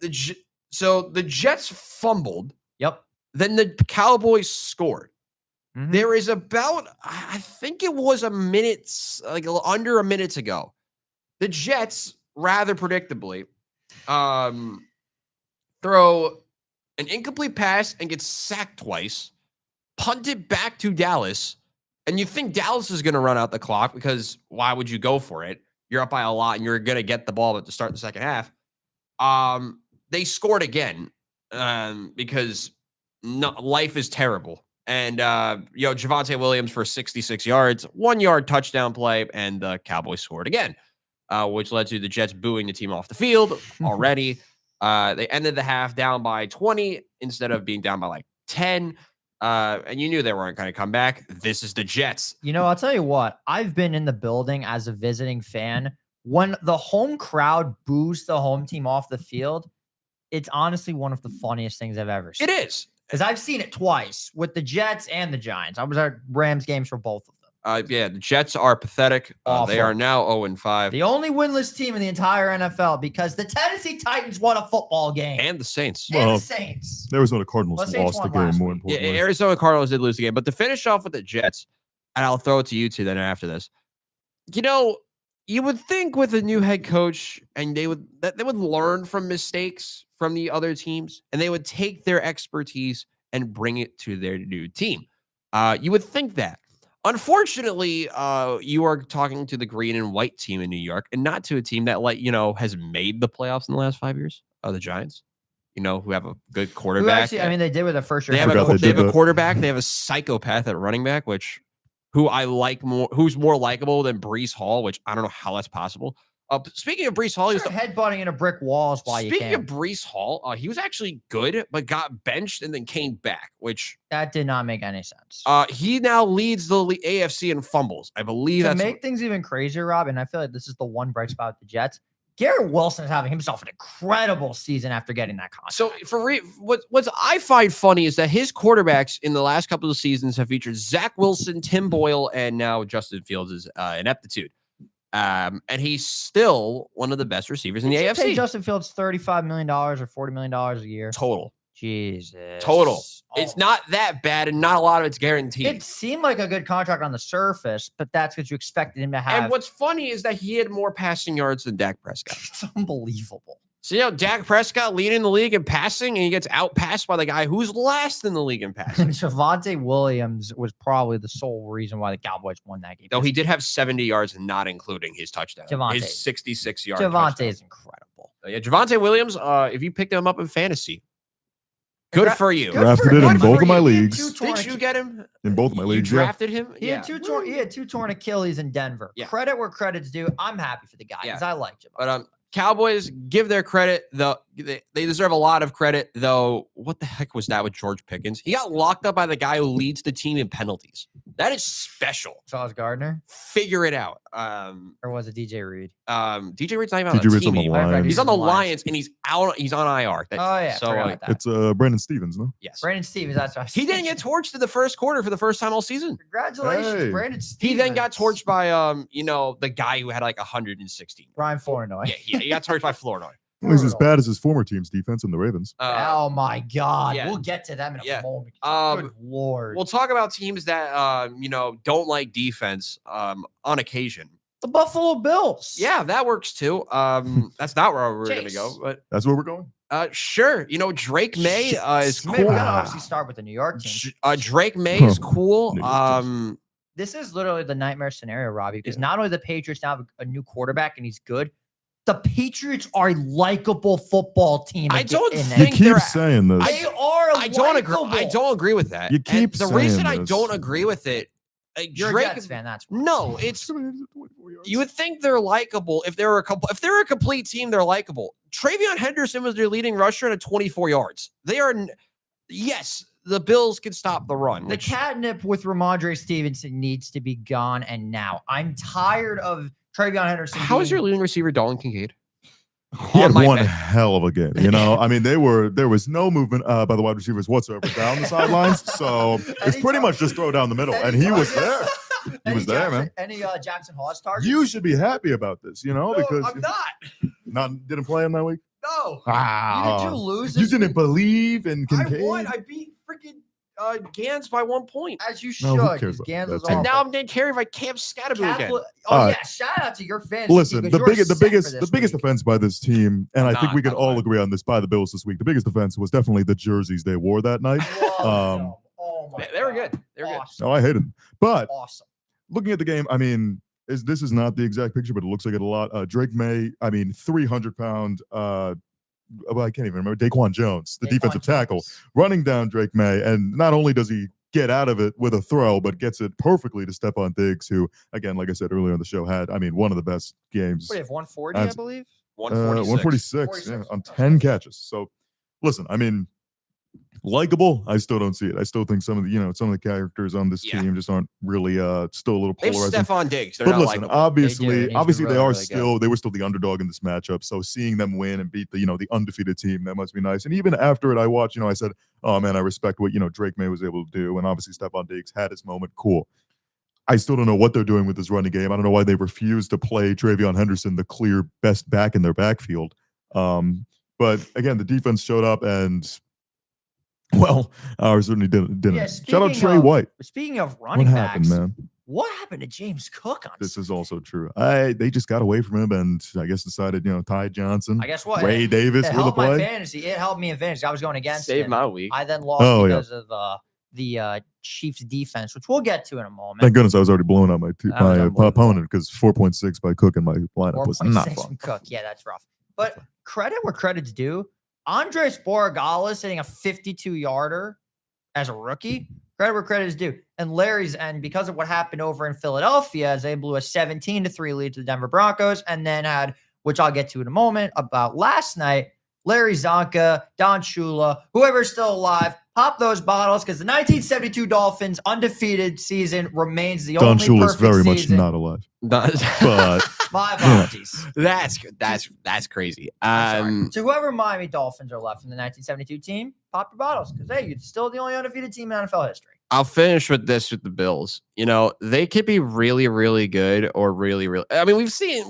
so the Jets fumbled. Yep. Then the Cowboys scored. Mhm. There is about, I think it was a minute, like under a minute ago. The Jets, rather predictably, throw an incomplete pass and get sacked twice, punt it back to Dallas, and you think Dallas is going to run out the clock because why would you go for it? You're up by a lot and you're going to get the ball at the start of the second half. They scored again because life is terrible. And, Javonte Williams for 66 yards, 1 yard touchdown play, and the Cowboys scored again, which led to the Jets booing the team off the field already. They ended the half down by 20 instead of being down by like 10. And you knew they weren't going to come back. This is the Jets. You know, I'll tell you what. I've been in the building as a visiting fan. When the home crowd boos the home team off the field, it's honestly one of the funniest things I've ever seen. It is. Because I've seen it twice with the Jets and the Giants. I was at Rams games for both of them. Yeah, the Jets are pathetic. They Awful. are now 0-5. The only winless team in the entire NFL because the Tennessee Titans won a football game. And the Saints. And Well, the Saints. Arizona Cardinals Well, Saints lost the won last game, more week. Yeah, importantly. Arizona Cardinals did lose the game. But to finish off with the Jets, and I'll throw it to you two then after this. You know, you would think with a new head coach and they would learn from mistakes from the other teams and they would take their expertise and bring it to their new team. You would think that. Unfortunately, you are talking to the green and white team in New York and not to a team that, has made the playoffs in the last 5 years. The Giants, who have a good Who quarterback. actually, I mean, they did with a first year. They have, forgot they they have did a that. quarterback. They have a psychopath at running back, who I like more, who's more likable than Brees Hall, which I don't know how that's possible. Speaking of Brees Hall, he was Headbutting into brick walls while you speaking can. of Brees Hall, he was actually good, but got benched and then came back, which That did not make any sense. he now leads the AFC in fumbles. I believe To that's make things even crazier, Rob, and I feel like this is the one bright spot with the Jets. Garrett Wilson is having himself an incredible season after getting that contract. so. What I find funny is that his quarterbacks in the last couple of seasons have featured Zach Wilson, Tim Boyle, and now Justin Fields' is ineptitude. And he's still one of the best receivers in the Did you pay AFC. Justin Fields $35 million or $40 million a year. Total. Jesus. Total. Oh. It's not that bad, and not a lot of it's guaranteed. It seemed like a good contract on the surface, but that's what you expected him to have. And what's funny is that he had more passing yards than Dak Prescott. It's unbelievable. So, Dak Prescott leading the league in passing, and he gets outpassed by the guy who's last in the league in passing. Javonte Williams was probably the sole reason why the Cowboys won that game. Though he did have 70 yards, not including his touchdown. Javonte. His 66-yard Javonte touchdown. is incredible. Yeah, Javonte Williams, if you picked him up in fantasy, good for you. Good Drafted for- it in good both for of my you. He had leagues. two torn Did you get him? In both of my You leagues, yeah. drafted him? He had two torn Achilles in Denver. Yeah. Credit where credit's due. I'm happy for the guy because I like Javonte. But Cowboys give their credit, though they deserve a lot of credit, though. What the heck was that with George Pickens? He got locked up by the guy who leads the team in penalties. That is special. Sauce Gardner Figure it out. or was it DJ Reed? DJ Reed's not even on DJ the Reed's team on the anymore. Lions. He's on the Lions. Lions and he's out. He's on IR. Oh yeah, So forgot about that. It's Brandon Stevens, no? yes, Brandon Stevens. That's what I he didn't get torched in the first quarter for the first time all season. Congratulations, Hey. Brandon Stevens. He then got torched by the guy who had like 116. Brian Flournoy. Yeah, he got torched by Florida. Well, he's as bad as his former team's defense in the Ravens. Oh my God! yeah. We'll get to them in a Yeah. moment. Um, Good Lord. We'll talk about teams that don't like defense on occasion. the Buffalo Bills. Yeah, that works too. That's not where we're gonna Chase. go, but That's where we're going. sure. Drake May is Maybe cool. we gotta obviously start with the New York team. Drake May is Huh. cool. New York teams. This is literally the nightmare scenario, Robbie, because not only the Patriots now have a new quarterback and he's good, the Patriots are a likable football team. I again don't in You it. think keep they're- saying this. They are. I don't agree. I likable. don't agree with that. You And keep the reason saying I this. don't agree with it. You're Drake. a Jets fan. That's why. No, it's you would think they're likable if they're a complete team. They're likable. Travion Henderson was their leading rusher at 24 yards. They are. Yes, the Bills can stop the run. The which- catnip with Ramondre Stevenson needs to be gone, and now I'm tired of Travion Henderson. How is being- your leading receiver, Dalton Kincaid? He had On my one bench. hell of a game. I mean, there was no movement by the wide receivers whatsoever down the sidelines. So it's pretty much just throw down the middle. And he was there. He was there, man. Any Jackson Hawes targets? You should be happy about this, because I'm not. didn't play him that week. No. Wow. Did you lose? You this didn't week? believe in I Kincaid. won. I beat freaking Gans by 1 point. As you should. No, who 'cause cares about Gans that was team? And awful. now I'm getting carried by Cam Scatterboot again. Oh Uh, yeah, shout out to your fans. Listen, because the you're biggest set for this week. offense by this team, and I'm I think we not, can by the all way. agree on this by the Bills this week. The biggest offense was definitely the jerseys they wore that night. Love um, them. Oh my They were God. good. They were good. Awesome. No, I hated them. But Awesome. looking at the game, I mean, this is not the exact picture, but it looks like it a lot. Drake May, 300-pound. I can't even remember. Daquan Jones, the Daquan defensive tackle, Jones. running down Drake May, and not only does he get out of it with a throw, but gets it perfectly to Stephon Diggs, who, again, like I said earlier in the show, had one of the best games. What do you have 140, I That's- believe. 146. 146 46. on 10 catches. So, listen, I mean, likable. I still don't see it. I still think some of the characters on this Yeah. team just aren't really still a little They have polarizing. Stephon Diggs. They're But not listen, likable. obviously, and he's been obviously really, they are really good. they were still the underdog in this matchup. So seeing them win and beat the undefeated team, that must be nice. And even after it, I watched, I said, oh man, I respect what Drake May was able to do. And obviously Stephon Diggs had his moment. Cool. I still don't know what they're doing with this running game. I don't know why they refuse to play Travion Henderson, the clear best back in their backfield. But again, the defense showed up, and well, ours certainly didn't. Yeah, Shout out speaking Trey of- White. Speaking of What running happened, backs, man? what happened to James Cook on This is Sunday? also true. They just got away from him, and I guess decided, Ty Johnson, I guess what? Ray Davis It were the helped my play. fantasy. It helped me in fantasy. I was going against Saved him. my week. I then lost Oh, yeah. because of the Chiefs defense, which we'll get to in a moment. Thank goodness I was already blowing out my That was unbelievable. opponent, because 4.6 by Cook in my lineup was not 4.6 fun. from Cook. Yeah, that's rough. But credit where credit's due. Andres Borregales hitting a 52-yarder as a rookie. Credit where credit is due. And because of what happened over in Philadelphia, as they blew a 17-3 lead to the Denver Broncos, and then had, which I'll get to in a moment, about last night, Larry Zonka, Don Shula, whoever's still alive, pop those bottles, because the 1972 Dolphins undefeated season remains the Don only Shula's perfect very much season. not alive, That's but My apologies. that's crazy. I'm sorry. So whoever Miami Dolphins are left from the 1972 team, pop your bottles, because hey, you're still the only undefeated team in NFL history. I'll finish with this with the Bills. They could be really, really good or really, really. I mean, we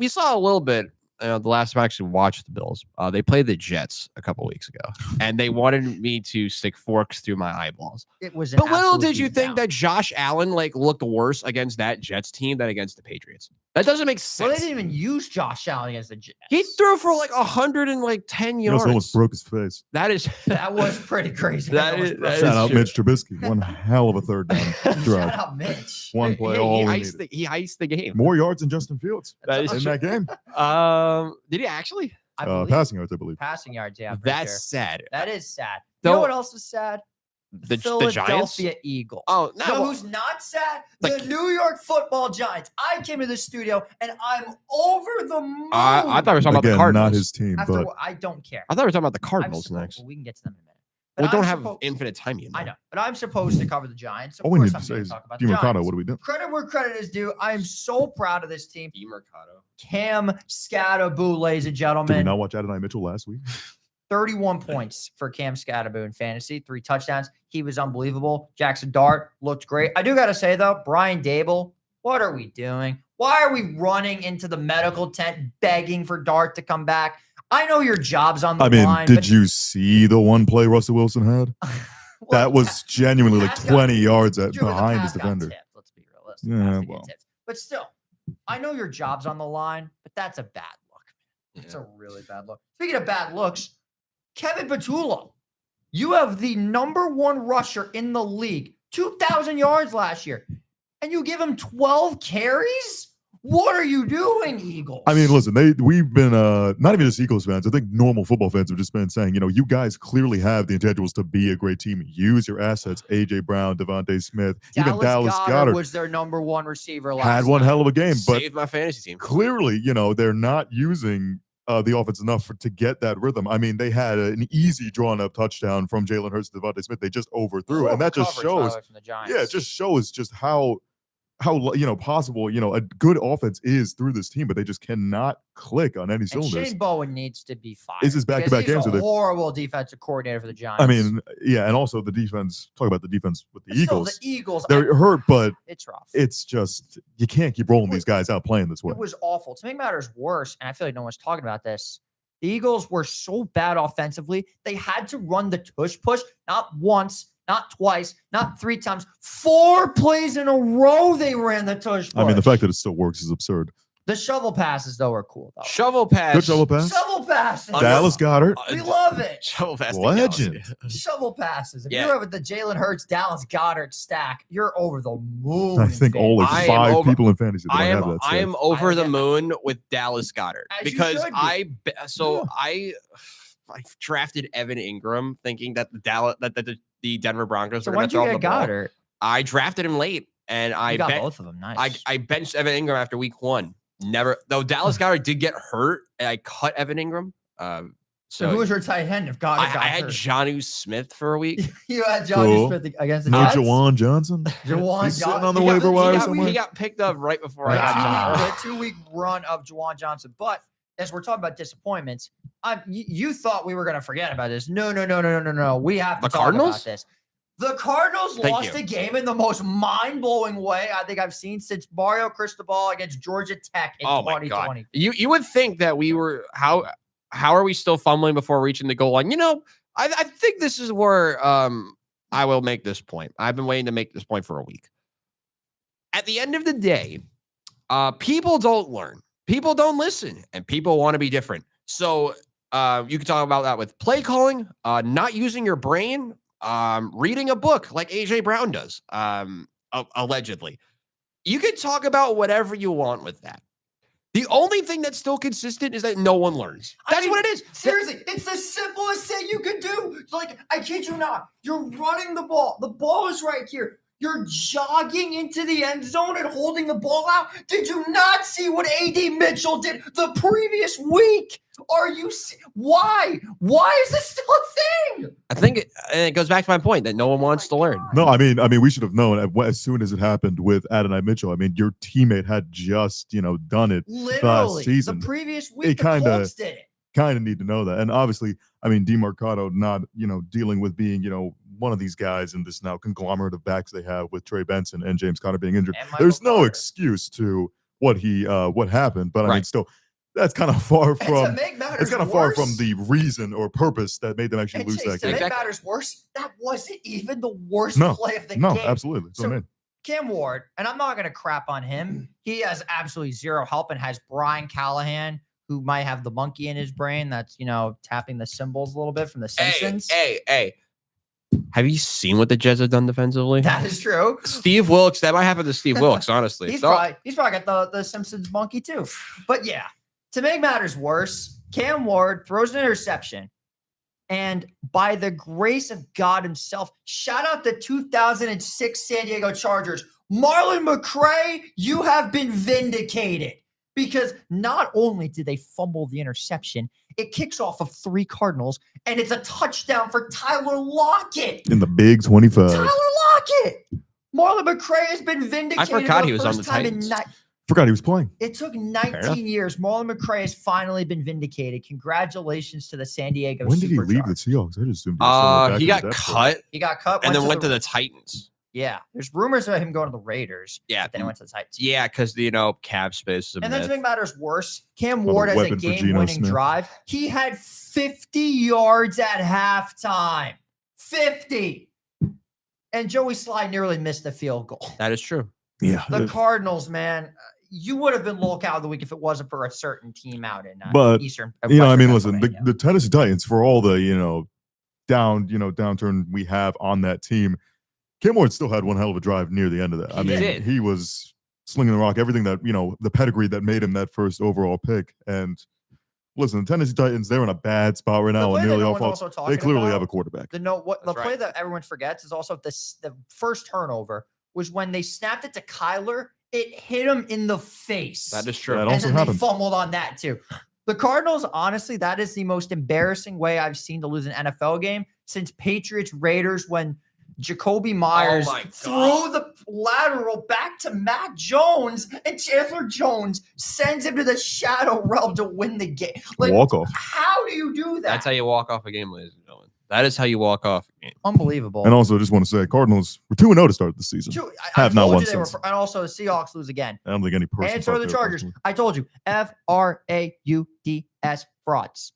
saw a little bit. The last time I actually watched the Bills, they played the Jets a couple weeks ago, and they wanted me to stick forks through my eyeballs. It was. But little did you think that Josh Allen looked worse against that Jets team than against the Patriots. That doesn't make Well, they sense. didn't even use Josh Allen against the Jets. He threw for 110 he yards. also almost broke his face. That is That was pretty crazy. That was is- pretty- that Shout is out true. Mitch Trubisky. One hell of a third down Shout drive. out Mitch. One play, he all we iced needed. he iced the game. More yards than Justin Fields That is in true. that game. Did he actually? I believe. Passing yards, I believe. Passing yards. Yeah, That's sure. sad. That is sad. You know Though- what else is sad? The Giants. Philadelphia Eagles. Oh You know no! who's not sad? Like- The New York Football Giants. I came to the studio and I'm over the moon. I thought we were talking about the Again, Cardinals. not his team, After but what- I don't care. I thought we were talking about the I'm Cardinals supposed- next. well, we can get to them in a minute. But We don't I'm have supposed- infinite time yet. I know, but I'm supposed to cover the Giants. Of all we course, need I'm to say going is, to talk about the Mercado, Giants. what are we doing? Credit where credit is due. I am so proud of this team. Mercado. Cam Scatterboo, ladies and Did we gentlemen. not watch Adonai Mitchell last week? 31 points for Cam Scatterboo in fantasy, 3 touchdowns. He was unbelievable. Jackson Dart looked great. I do got to say, though, Brian Dable, what are we doing? Why are we running into the medical tent begging for Dart to come back? I know your job's on the I mean, line. did you see the one play Russell Wilson had? Well, That was genuinely like pass got- 20 yards Drew, the behind pass his got defender. tipped. Let's be realistic. Yeah, Pass did get well. tipped. But still, I know your job's on the line, but that's a bad look. It's a really bad look. Speaking of bad looks, Kevin Patullo, you have the #1 rusher in the league, 2,000 yards last year, and you give him 12 carries? What are you doing, Eagles? I mean, listen, we've been not even just Eagles fans. I think normal football fans have just been saying, you guys clearly have the intangibles to be a great team. Use your assets. AJ Brown, Devontae Smith, even Dallas Goedert was their #1 receiver last had one night. hell of a game, but Saved my fantasy team. clearly, they're not using the offense enough to get that rhythm. I mean, they had an easy drawn-up touchdown from Jalen Hurts to Devontae Smith. They just overthrew it, and that just Horrible coverage, by shows. the way, from the Giants. Yeah, it just shows just how possible a good offense is through this team, but they just cannot click on any And cylinders. Shane Bowen needs to be fired. This is back-to-back because games he's with a it. horrible defensive coordinator for the Giants. I mean, yeah, and also the defense. Talk about the defense with the But still, Eagles. the Eagles, They're hurt, but it's rough. it's just you can't keep rolling these guys out playing this way. It was awful. To make matters worse, and I feel like no one's talking about this, the Eagles were so bad offensively, they had to run the tush push not once, not twice, not 3 times, 4 plays in a row they ran the tush push. I mean, the fact that it still works is absurd. the shovel passes, though, are cool, though. Shovel pass. Good shovel pass. Shovel passes. Dallas Goedert. We love it. Shovel pass. to Legend. Dallas. Shovel passes. If Yeah. you're over the Jalen Hurts, Dallas Goddard stack, you're over the moon. I think all like I am 5 over- people in fantasy that I have am that. I stat. am over the yeah. moon with Dallas Goddard As you because should be. I drafted Evan Ingram thinking that the Denver Broncos So were when going did to you throw him get the ball. Goddard? I drafted him late, and You I got bet both of them. Nice. I benched Evan Ingram after week 1. Never though Dallas Goddard did get hurt, and I cut Evan Ingram. So who was your tight end if God I got had hurt? Jonnu Smith for a week. You had Johnny Cool. Smith against the No Jets. Jawan Johnson. Jawan He's sitting Johnson. on the He got- waiver he wire got- somewhere. He got picked up right before I A got Jonnu. 2-week run of Jawan Johnson. But as we're talking about disappointments, you thought we were going to forget about this. No. We have to The talk Cardinals? about this. The Cardinals Thank lost you. a game in the most mind-blowing way I think I've seen since Mario Cristobal against Georgia Tech in Oh my 2020. god! You would think that we were how are we still fumbling before reaching the goal line? I think this is where I will make this point. I've been waiting to make this point for a week. At the end of the day, people don't learn, people don't listen, and people want to be different. So you can talk about that with play calling, not using your brain, reading a book like AJ Brown does, allegedly. You can talk about whatever you want with that. The only thing that's still consistent is that no one learns. That's what it is. Seriously, it's the simplest thing you could do. Like, I kid you not. You're running the ball. The ball is right here. You're jogging into the end zone and holding the ball out. Did you not see what A.D. Mitchell did the previous week? Why? Why is this still a thing? I think it goes back to my point that no one wants to learn. No, I mean, we should have known as soon as it happened with Adonai Mitchell. I mean, your teammate had just, done it Literally, season. the previous week, It the kinda- Colts did it. Kind of need to know that. And obviously, I mean, DeMarcado not, dealing with being, one of these guys in this now conglomerate of backs they have with Trey Benson and James Conner being injured. And Michael There's no Carter. excuse to what happened, but I mean, Right. still, that's kind of far And to from. make matters It's kind of far worse- from the reason or purpose that made them actually And lose Chase, that to game. make Exactly. matters worse, that wasn't even the worst No, play of the No, game. absolutely. That's what I So- mean. Cam Ward, and I'm not going to crap on him. He has absolutely zero help and has Brian Callahan, who might have the monkey in his brain that's, tapping the cymbals a little bit from The Simpsons. Hey. Have you seen what the Jets have done defensively? That is true. Steve Wilkes, that might happen to Steve Wilkes, honestly. He's So- probably got the Simpsons monkey too. But yeah, to make matters worse, Cam Ward throws an interception. And by the grace of God himself, shout out the 2006 San Diego Chargers. Marlon McCray, you have been vindicated. Because not only did they fumble the interception, it kicks off of 3 Cardinals, and it's a touchdown for Tyler Lockett. In the big 25. Tyler Lockett. Marlon McCray has been vindicated. forgot for he was on first the time in Titans. Forgot he was playing. It took enough. 19 years. Marlon McCray has finally been vindicated. Congratulations to the San Diego When did he leave the Superchargers. Seahawks? I just assumed he was somewhere back he in got the depth chart. cut He got cut and then went to the Titans. Yeah, there's rumors about him going to the Raiders. Yeah. Then he went to the Titans. Yeah, because cap space is a And then to myth. make matters worse, Cam Another Ward has a weapon for Geno game-winning Smith. drive. He had 50 yards at halftime. 50. And Joey Sly nearly missed the field goal. That is true. Yeah. The Cardinals, man, you would have been lockout of the week if it wasn't for a certain team out in But, Eastern. listen, Western the Tennessee Titans, for all the, downturn we have on that team, Cam Ward still had one hell of a drive near the end of that. He I mean, did. he was slinging the rock, everything that, the pedigree that made him that first overall pick. And listen, the Tennessee Titans, they're in a bad spot right now. play And that nearly no all one's faults. also They talking clearly have about- a quarterback. the That's play right. that everyone forgets is also the first turnover was when they snapped it to Kyler. It hit him in the face. That is true. That and also then happened. they fumbled on that too. The Cardinals, honestly, that is the most embarrassing way I've seen to lose an NFL game since Patriots Raiders when Jacoby Myers my threw the lateral back to Mac Jones and Chandler Jones sends him to the shadow realm to win the game. Like, Walk off. how do you do that? That's how you walk off a game, ladies and gentlemen. That is how you walk off a game. Unbelievable. And also, just want to say, Cardinals were 2-0 to start the season. I have not told won you they were, since. and also the Seahawks lose again. I don't think any person. And so are thought the they were Chargers. personally- I told you, FRAUDS frauds.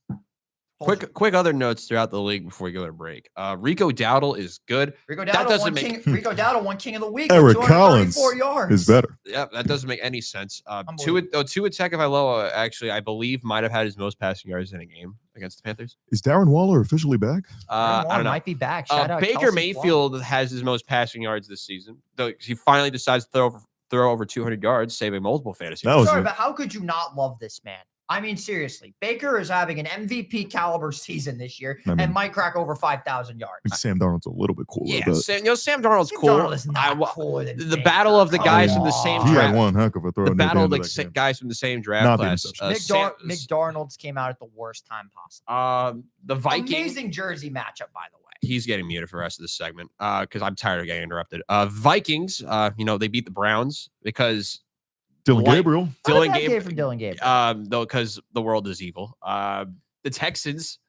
Told you. Quick other notes throughout the league before we go to break. Rico Dowdle is good. Rico that Dowdle doesn't won make- Rico Dowdle won King of the Week. Eric with Collins 234 yards. Is better. Yep, that doesn't make any sense. Tua Unbelievable. Tagovailoa actually, I believe, might have had his most passing yards in a game against the Panthers. Is Darren Waller officially back? I don't know. Might be back. Shout out Baker Kelsey Mayfield has his most passing yards this season. Though he finally decides to throw over 200 yards, saving multiple fantasy. That Plum. was Sorry, it. but how could you not love this man? I mean, seriously, Baker is having an MVP caliber season this year I mean- and might crack over 5,000 I yards. think Sam Darnold's a little bit cooler. Yeah, but Sam Darnold's Sam cool. Darnold is I not wa- cooler than the Baker. battle of the Come guys from the same on. he draft. had one heck of a throw. The near battle of end the that game. guys from the same draft Not the class. interception. Mick Darnold's came out at the worst time possible. The Vikings. Amazing jersey matchup, by the way. He's getting muted for the rest of this segment because I'm tired of getting interrupted. Vikings, they beat the Browns because Dylan Like- Gabriel. Not a Dylan bad game Gabriel. from Dylan Gabriel. Though because the world is evil. The Texans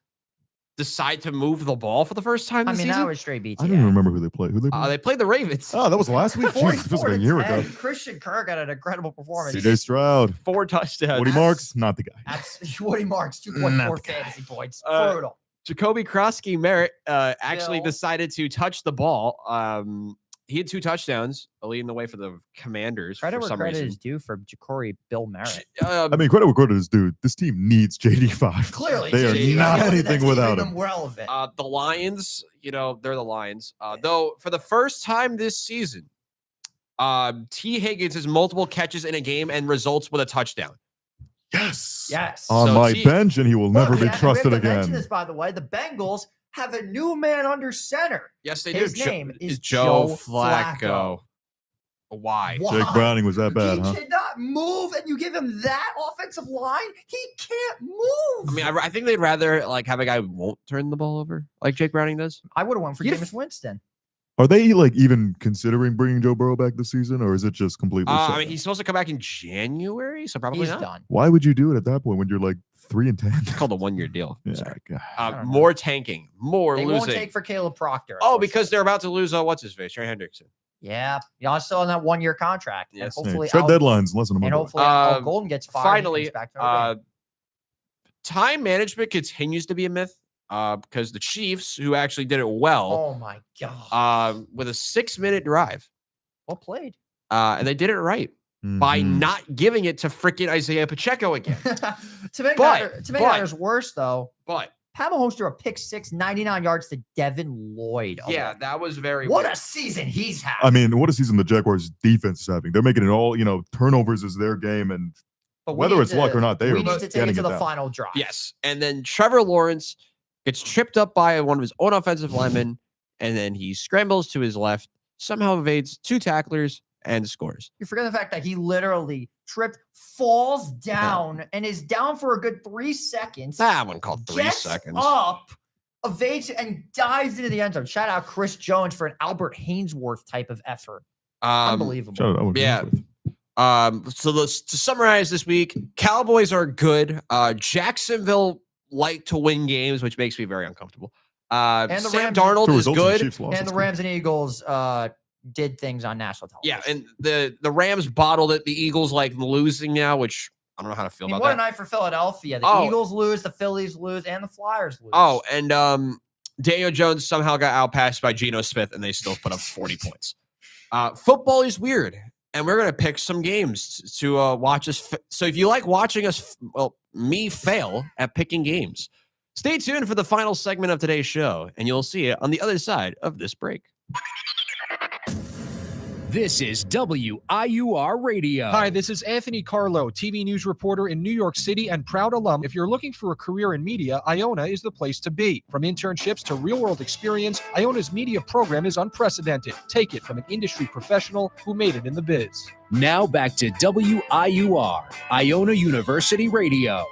decide to move the ball for the first time I this mean, season. that was straight BT. I don't even remember who they played. Who they played? They played the Ravens. Oh, that was last week. Jeez, it feels like a year ago. Christian Kirk had an incredible performance. CJ Stroud. 4 touchdowns. Woody Marks, not the guy. Woody Marks, Not 2.4 the guy. fantasy points. Uh, Brutal. Jacoby Krosky Merritt actually Still. decided to touch the ball. He had 2 touchdowns, leading the way for the Commanders Credit for where some credit reason. is due for Ja'Cory Bill Merritt. I mean, credit where credit is due. This team needs JD5. Clearly, they are JD, not that's anything keeping without them him. relevant. The Lions, they're the Lions. Though for the first time this season, T. Higgins has multiple catches in a game and results with a touchdown. Yes. Yes. On So my T- bench, and he will never Look, be and trusted we have to mention again. This, by the way, the Bengals have a new man under center. Yes, they His do. name is Joe Joe Flacco. Flacco. Why? Why? Jake Browning was that bad, He huh? cannot move, and you give him that offensive line. He can't move. I mean, I think they'd rather have a guy who won't turn the ball over like Jake Browning does. I would have went for You Jameis Winston. Are they even considering bringing Joe Burrow back this season, or is it just completely? shut I mean, down? he's supposed to come back in January, so probably He's not. done. Why would you do it at that point when you're like 3-10? It's called a 1-year deal. Yeah, Sorry. God. don't know. More tanking, more They losing. won't take for Caleb Proctor. Oh, because they're about to lose. What's his face? Trey Hendrickson. yeah, y'all still on that 1-year contract. Yes. And Yeah, hopefully, tread Al, deadlines in less than a month. and away. hopefully Al Uh, Golden gets fired. and Finally, comes back to Notre Dame. time management continues to be a myth because the Chiefs, who actually did it well, Oh my god! with a 6-minute drive, Well played. and they did it right by Mhm. not giving it to freaking Isaiah Pacheco again. to make But- matters worse, though, But Pat Mahomes threw a pick six, 99 yards to Devin Lloyd. yeah, alone. that was very What weird. a season he's had. I mean, what a season the Jaguars defense is having. They're making it all, turnovers is their game, and But we whether need it's luck to- or not, they we are need to take getting it to it the down. final drive. Yes. And then Trevor Lawrence gets tripped up by one of his own offensive linemen, and then he scrambles to his left, somehow evades 2 tacklers, and scores. You forget the fact that he literally tripped, falls down, and is down for a good 3 seconds. That one called 3 gets seconds. up, evades, and dives into the end zone. Shout out Chris Jones for an Albert Hainsworth type of effort. Unbelievable. Shout out Owen Yeah. Kingsworth. So to summarize this week, Cowboys are good. Jacksonville like to win games, which makes me very uncomfortable. And the Sam Rams- Darnold The is results of the good. Chiefs lost And the this Rams and Eagles did things on national television. Yeah, and the Rams bottled it. The Eagles losing now, which I don't know how to feel I mean, about what that. a night for Philadelphia. The Oh. Eagles lose, the Phillies lose, and the Flyers lose. Oh, and Daniel Jones somehow got outpassed by Geno Smith, and they still put up 40 points. Football is weird, and we're gonna pick some games to watch us. So if you like watching us, me fail at picking games, stay tuned for the final segment of today's show, and you'll see it on the other side of this break. This is WIUR Radio. Hi, this is Anthony Carlo, TV news reporter in New York City and proud alum. If you're looking for a career in media, Iona is the place to be. From internships to real-world experience, Iona's media program is unprecedented. Take it from an industry professional who made it in the biz. Now back to WIUR, Iona University Radio.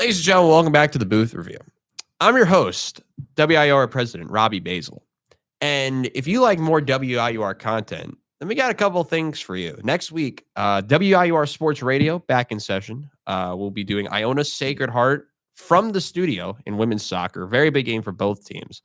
Ladies and gentlemen, welcome back to the Booth Review. I'm your host, WIUR President Robbie Basil. And if you like more WIUR content, then we got a couple of things for you. Next week, WIUR Sports Radio back in session. We'll be doing Iona Sacred Heart from the studio in women's soccer. Very big game for both teams.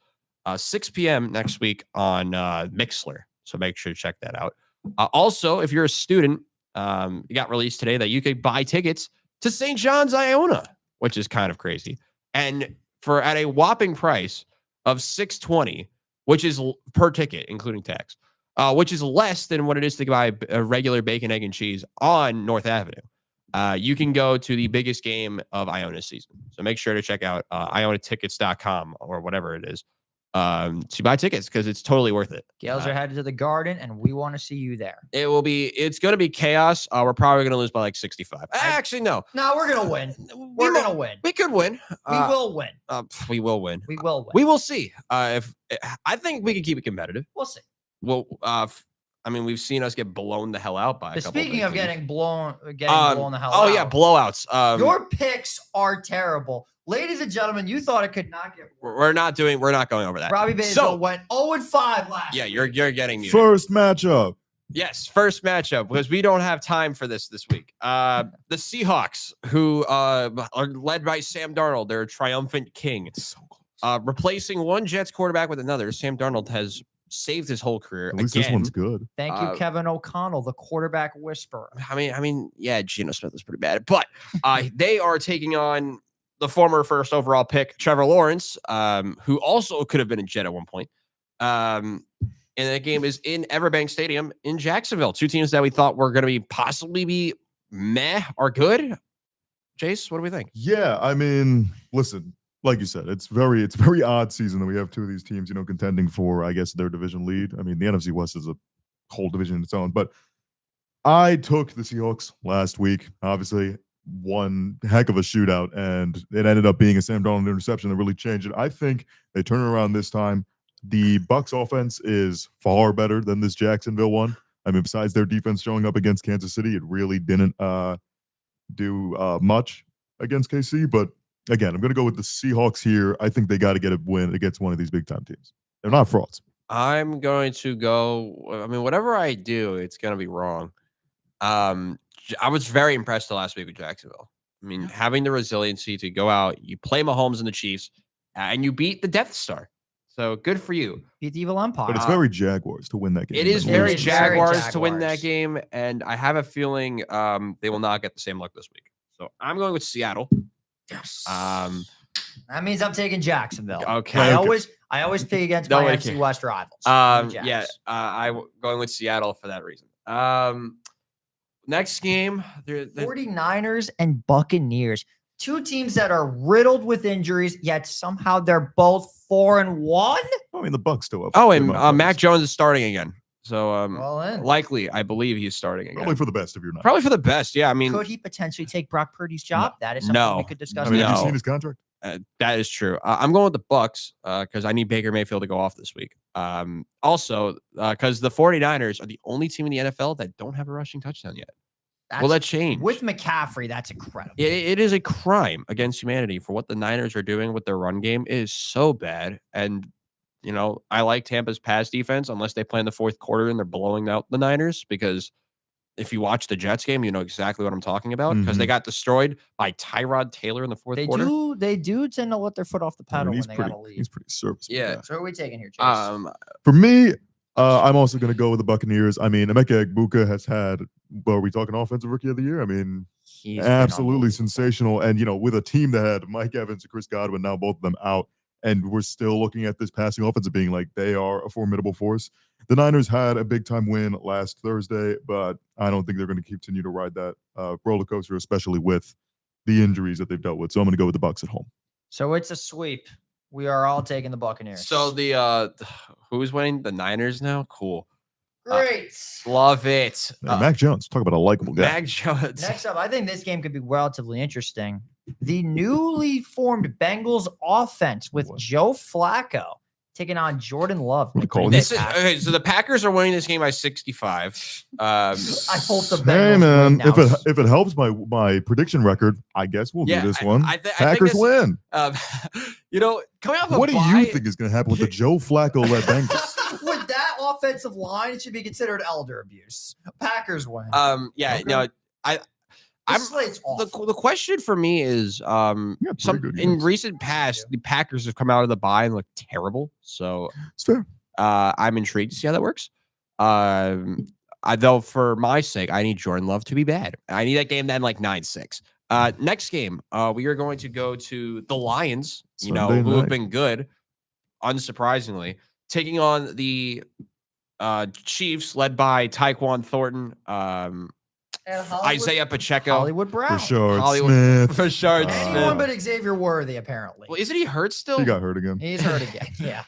6 p.m. next week on Mixler. So make sure to check that out. Also, if you're a student, it got released today that you could buy tickets to St. John's Iona, which is kind of crazy. And for at a whopping price of $620, which is per ticket, including tax. which is less than what it is to buy a regular bacon, egg, and cheese on North Avenue. You can go to the biggest game of Iona's season. So make sure to check out IonaTickets.com or whatever it is to buy tickets because it's totally worth it. Gales are headed to the Garden, and we want to see you there. It's going to be chaos. We're probably going to lose by like 65. Actually, no. No, we're gonna win. We're gonna win. We could win. We will win. We will win. We will win. We will see. If I think we can keep it competitive. We'll see. Well, I mean, we've seen us get blown the hell out by a couple Speaking big of teams. getting blown the hell out. Oh yeah, blowouts. Your picks are terrible. Ladies and gentlemen, you thought it could not get worse. We're not going over that. Robbie Basil went 0-5 last Yeah, week. you're getting muted. First matchup. Yes, first matchup because we don't have time for this week. The Seahawks, who are led by Sam Darnold, their triumphant king, So close. replacing one Jets quarterback with another. Sam Darnold has saved his whole career At least again. this one's good. Thank you, Kevin O'Connell, the quarterback whisperer. I mean, yeah, Geno Smith is pretty bad, but they are taking on the former first overall pick, Trevor Lawrence, who also could have been a Jet at one point. And that game is in Everbank Stadium in Jacksonville. Two teams that we thought were going to possibly be meh or good. Jace, what do we think? Yeah, I mean, listen, like you said, it's very odd season that we have two of these teams, contending for, I guess, their division lead. I mean, the NFC West is a whole division in its own, but I took the Seahawks last week. Obviously, one heck of a shootout, and it ended up being a Sam Darnold interception that really changed it. I think they turn it around this time. The Bucs offense is far better than this Jacksonville one. I mean, besides their defense showing up against Kansas City, it really didn't do much against KC, but again, I'm going to go with the Seahawks here. I think they got to get a win against one of these big-time teams. They're not frauds. I'm going to go. I mean, whatever I do, it's going to be wrong. I was very impressed the last week with Jacksonville. I mean, having the resiliency to go out, you play Mahomes and the Chiefs, and you beat the Death Star. So good for you. Beat the evil empire. But it's very Jaguars to win that game. It is It very is very Jaguars to win Jaguars. that game, and I have a feeling they will not get the same luck this week. So I'm going with Seattle. Yes. That means I'm taking Jacksonville. Okay. I Okay. always pick against No my one NFC can. West rivals. Yeah. I'm going with Seattle for that reason. Next game, 49ers and Buccaneers. Two teams that are riddled with injuries, yet somehow they're both 4-1. I mean, the Bucs still have. oh, good and amount of Mac players. Jones is starting again. So Well, then. likely, I believe he's starting again. Probably for the best if you're not. Probably for the best. Yeah, I mean, Could he potentially take Brock Purdy's job? That is something No. we could discuss. I mean, have you No. seen his contract? that is true. I'm going with the Bucks because I need Baker Mayfield to go off this week. Also, because the 49ers are the only team in the NFL that don't have a rushing touchdown yet. Will that change? With McCaffrey, that's incredible. It is a crime against humanity for what the Niners are doing with their run game. It is so bad. And, I like Tampa's pass defense unless they play in the fourth quarter and they're blowing out the Niners because if you watch the Jets game, you know exactly what I'm talking about because they got destroyed by Tyrod Taylor in the fourth quarter. They do tend to let their foot off the I pedal mean, when they got a lead. he's pretty serviceable. Yeah. guy. So who are we taking here, Chase? For me, I'm also going to go with the Buccaneers. I mean, Emeka Egbuka has had, are we talking offensive rookie of the year? I mean, He's been absolutely unbelievable. sensational. And, with a team that had Mike Evans and Chris Godwin, now both of them out, and we're still looking at this passing offense and being like they are a formidable force. The Niners had a big-time win last Thursday, but I don't think they're going to continue to ride that roller coaster, especially with the injuries that they've dealt with. So I'm going to go with the Bucs at home. So it's a sweep. We are all taking the Buccaneers. So the who's winning? The Niners now? Cool. Great. Love it. Mac Jones, talk about a likable guy. Mac Jones. Next up, I think this game could be relatively interesting. The newly formed Bengals offense with Boy. Joe Flacco taking on Jordan Love. What a call. This is okay. So the Packers are winning this game by 65. I hope the Bengals Hey win man, now. if it helps my prediction record, I guess we'll do this one. I think Packers this, win. Coming off a What do bye, you think is going to happen with the Joe Flacco led Bengals? With that offensive line, it should be considered elder abuse. Packers win. Yeah, Okay. no, The slate's awful. the question for me is pretty good in units. recent past the Packers have come out of the bye and looked terrible. So It's fair. I'm intrigued to see how that works. Though for my sake, I need Jordan Love to be bad. I need that game to end like 9-6. Next game, we are going to go to the Lions, Sunday who have night. been good, unsurprisingly, taking on the Chiefs led by Tyquan Thornton, Isaiah Pacheco, Hollywood Brown. Rashard Hollywood- Smith. Rashard Anyone Smith. but Xavier Worthy, apparently. Well, isn't he hurt still? He got hurt again. He's hurt again. Yeah.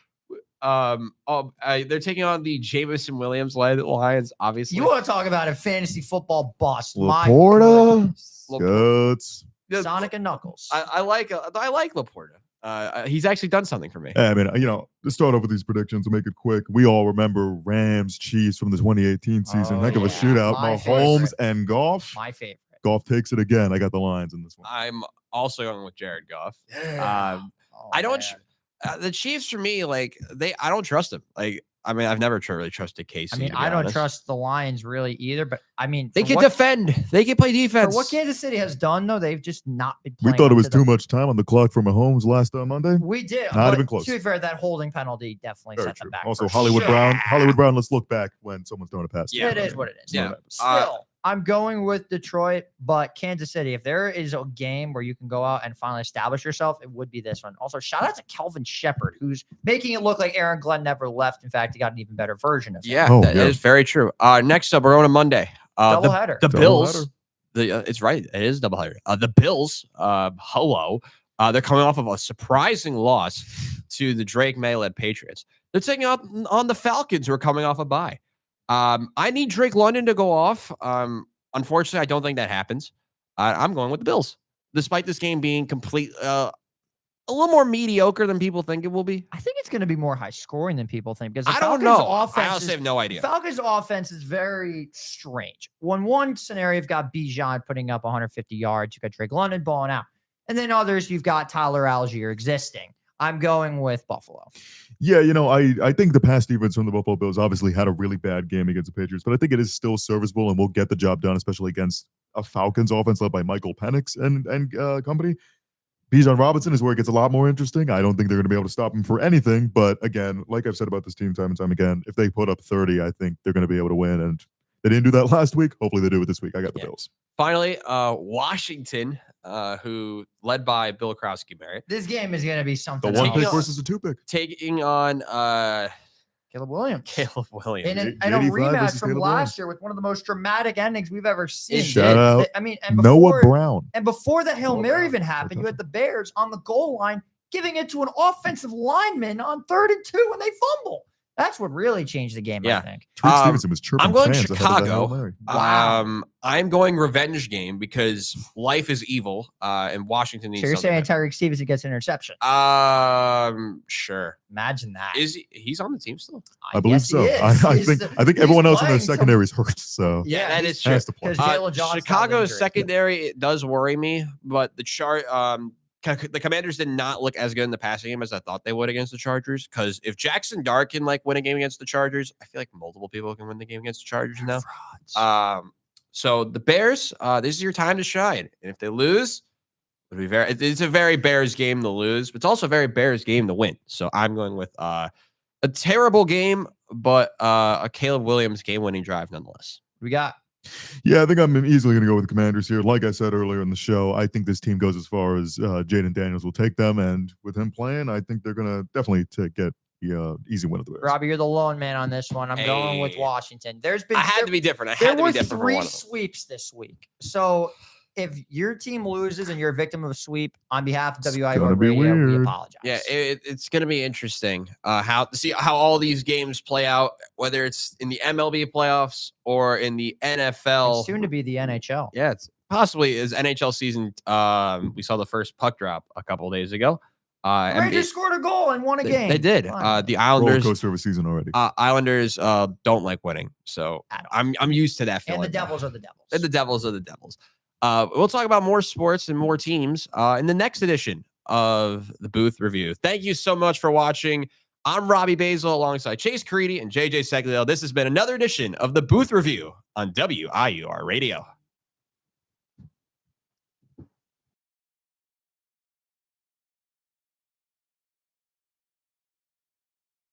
They're taking on the Jameson Williams led Lions. Obviously, You want to talk about a fantasy football bust? My Laporta. goodness. Guts. Yeah, Sonic and Knuckles. I like Laporta. He's actually done something for me. I mean, to start off with these predictions, we'll make it quick. We all remember Rams Chiefs from the 2018 season. Oh, Heck of a yeah. shootout. My Mahomes favorite. and Goff. My favorite. Goff takes it again. I got the Lions in this one. I'm also going with Jared Goff. Yeah. Oh, I don't. man. The Chiefs for me, like I don't trust them. I've never really trusted Casey. I mean, to be I don't honest. trust the Lions really either, but I mean, They for can what- defend. They can play For defense. what Kansas City has done, though, they've just not been We playing. thought it up was to the- too much time on the clock for Mahomes last Monday. We did. Not but even close. To be fair, that holding penalty definitely Very set them true. back. Also, for Hollywood sure. Brown. Hollywood Brown. Let's look back when someone's throwing a pass. Yeah. It is what it is. Yeah. Still, I'm going with Detroit, but Kansas City. If there is a game where you can go out and finally establish yourself, it would be this one. Also, shout out to Kelvin Shepard, who's making it look like Aaron Glenn never left. In fact, he got an even better version of him. Yeah, Oh, that yeah. is very true. Next up, we're going to Monday. Double header. The Double Bills. header. It's right. It is a doubleheader. The Bills. Hello. They're coming off of a surprising loss to the Drake May led Patriots. They're taking on the Falcons, who are coming off a bye. I need Drake London to go off. Unfortunately, I don't think that happens. I'm going with the Bills, despite this game being a little more mediocre than people think it will be. I think it's going to be more high scoring than people think because the I don't Falcons' know. I offense honestly is- have no idea. Falcons offense is very strange. One scenario, you've got Bijan putting up 150 yards. You've got Drake London balling out. And then others, you've got Tyler Algier existing. I'm going with Buffalo. Yeah, I think the pass defense from the Buffalo Bills obviously had a really bad game against the Patriots, but I think it is still serviceable and will get the job done, especially against a Falcons offense led by Michael Penix and company. Bijan Robinson is where it gets a lot more interesting. I don't think they're going to be able to stop him for anything, but again, like I've said about this team time and time again, if they put up 30, I think they're going to be able to win, and they didn't do that last week. Hopefully they do it this week. I got the Yeah. Bills. Finally, Washington, who led by Bill Krowski Barrett, This game is going to be The something one Taking pick else. on- versus the two pick. taking on Caleb Williams. Caleb Williams. In a J- 85 rematch versus from Caleb last Williams. year with one of the most dramatic endings we've ever seen. Shout out I mean, and Noah before, Brown. and before the Hail Noah Mary Brown. even happened, you had the Bears on the goal line giving it to an offensive lineman on 3rd and 2 when they fumble. That's what really changed the game, Yeah. I think. Trent Stevenson was chirping I'm going fans ahead of that Chicago. Hail Mary. Wow. I'm going revenge game because life is evil, and Washington needs So you're saying something Tyreek Stevenson gets an interception? sure. Imagine that. He's on the team still? I believe Yes, he so. is. I He's think the- I think he's everyone else in their playing some- secondary is hurt. So Yeah, that he's- is true. has to play. Because Jalen Johnson got Chicago's injured. secondary it does worry me, but the the Commanders did not look as good in the passing game as I thought they would against the Chargers. Because if Jackson Dart can win a game against the Chargers, I feel like multiple people can win the game against the Chargers now. So the Bears, this is your time to shine, and if they lose, it'll be it's a very Bears game to lose, but it's also a very Bears game to win. So I'm going with a terrible game, but a Caleb Williams game-winning drive nonetheless. We got yeah, I think I'm easily going to go with the Commanders here. Like I said earlier in the show, I think this team goes as far as Jaden Daniels will take them, and with him playing, I think they're going to definitely get the easy win of the Bears. Robbie. You're the lone man on this one. I'm going with Hey. Washington. There's been I had there- to be different. I There had to were be different for 3 one of them. sweeps this week. So if your team loses and you're a victim of a sweep, on behalf of WIU gonna be Radio, we weird. apologize. Yeah, it's going to be interesting how all these games play out, whether it's in the MLB playoffs or in the NFL. It's soon to be the NHL. Yeah, it's possibly as NHL season. We saw the first puck drop a couple of days ago. Rangers scored a goal and won a game. They did. Finally. The Roller Islanders. coaster of a season already. Islanders don't like winning, so At all. I'm used to that feeling. and the now. Devils are the Devils. And the Devils are the Devils. We'll talk about more sports and more teams in the next edition of the Booth Review. Thank you so much for watching. I'm Robbie Basil alongside Chase Creedy and JJ Seglio. This has been another edition of the Booth Review on WIUR Radio.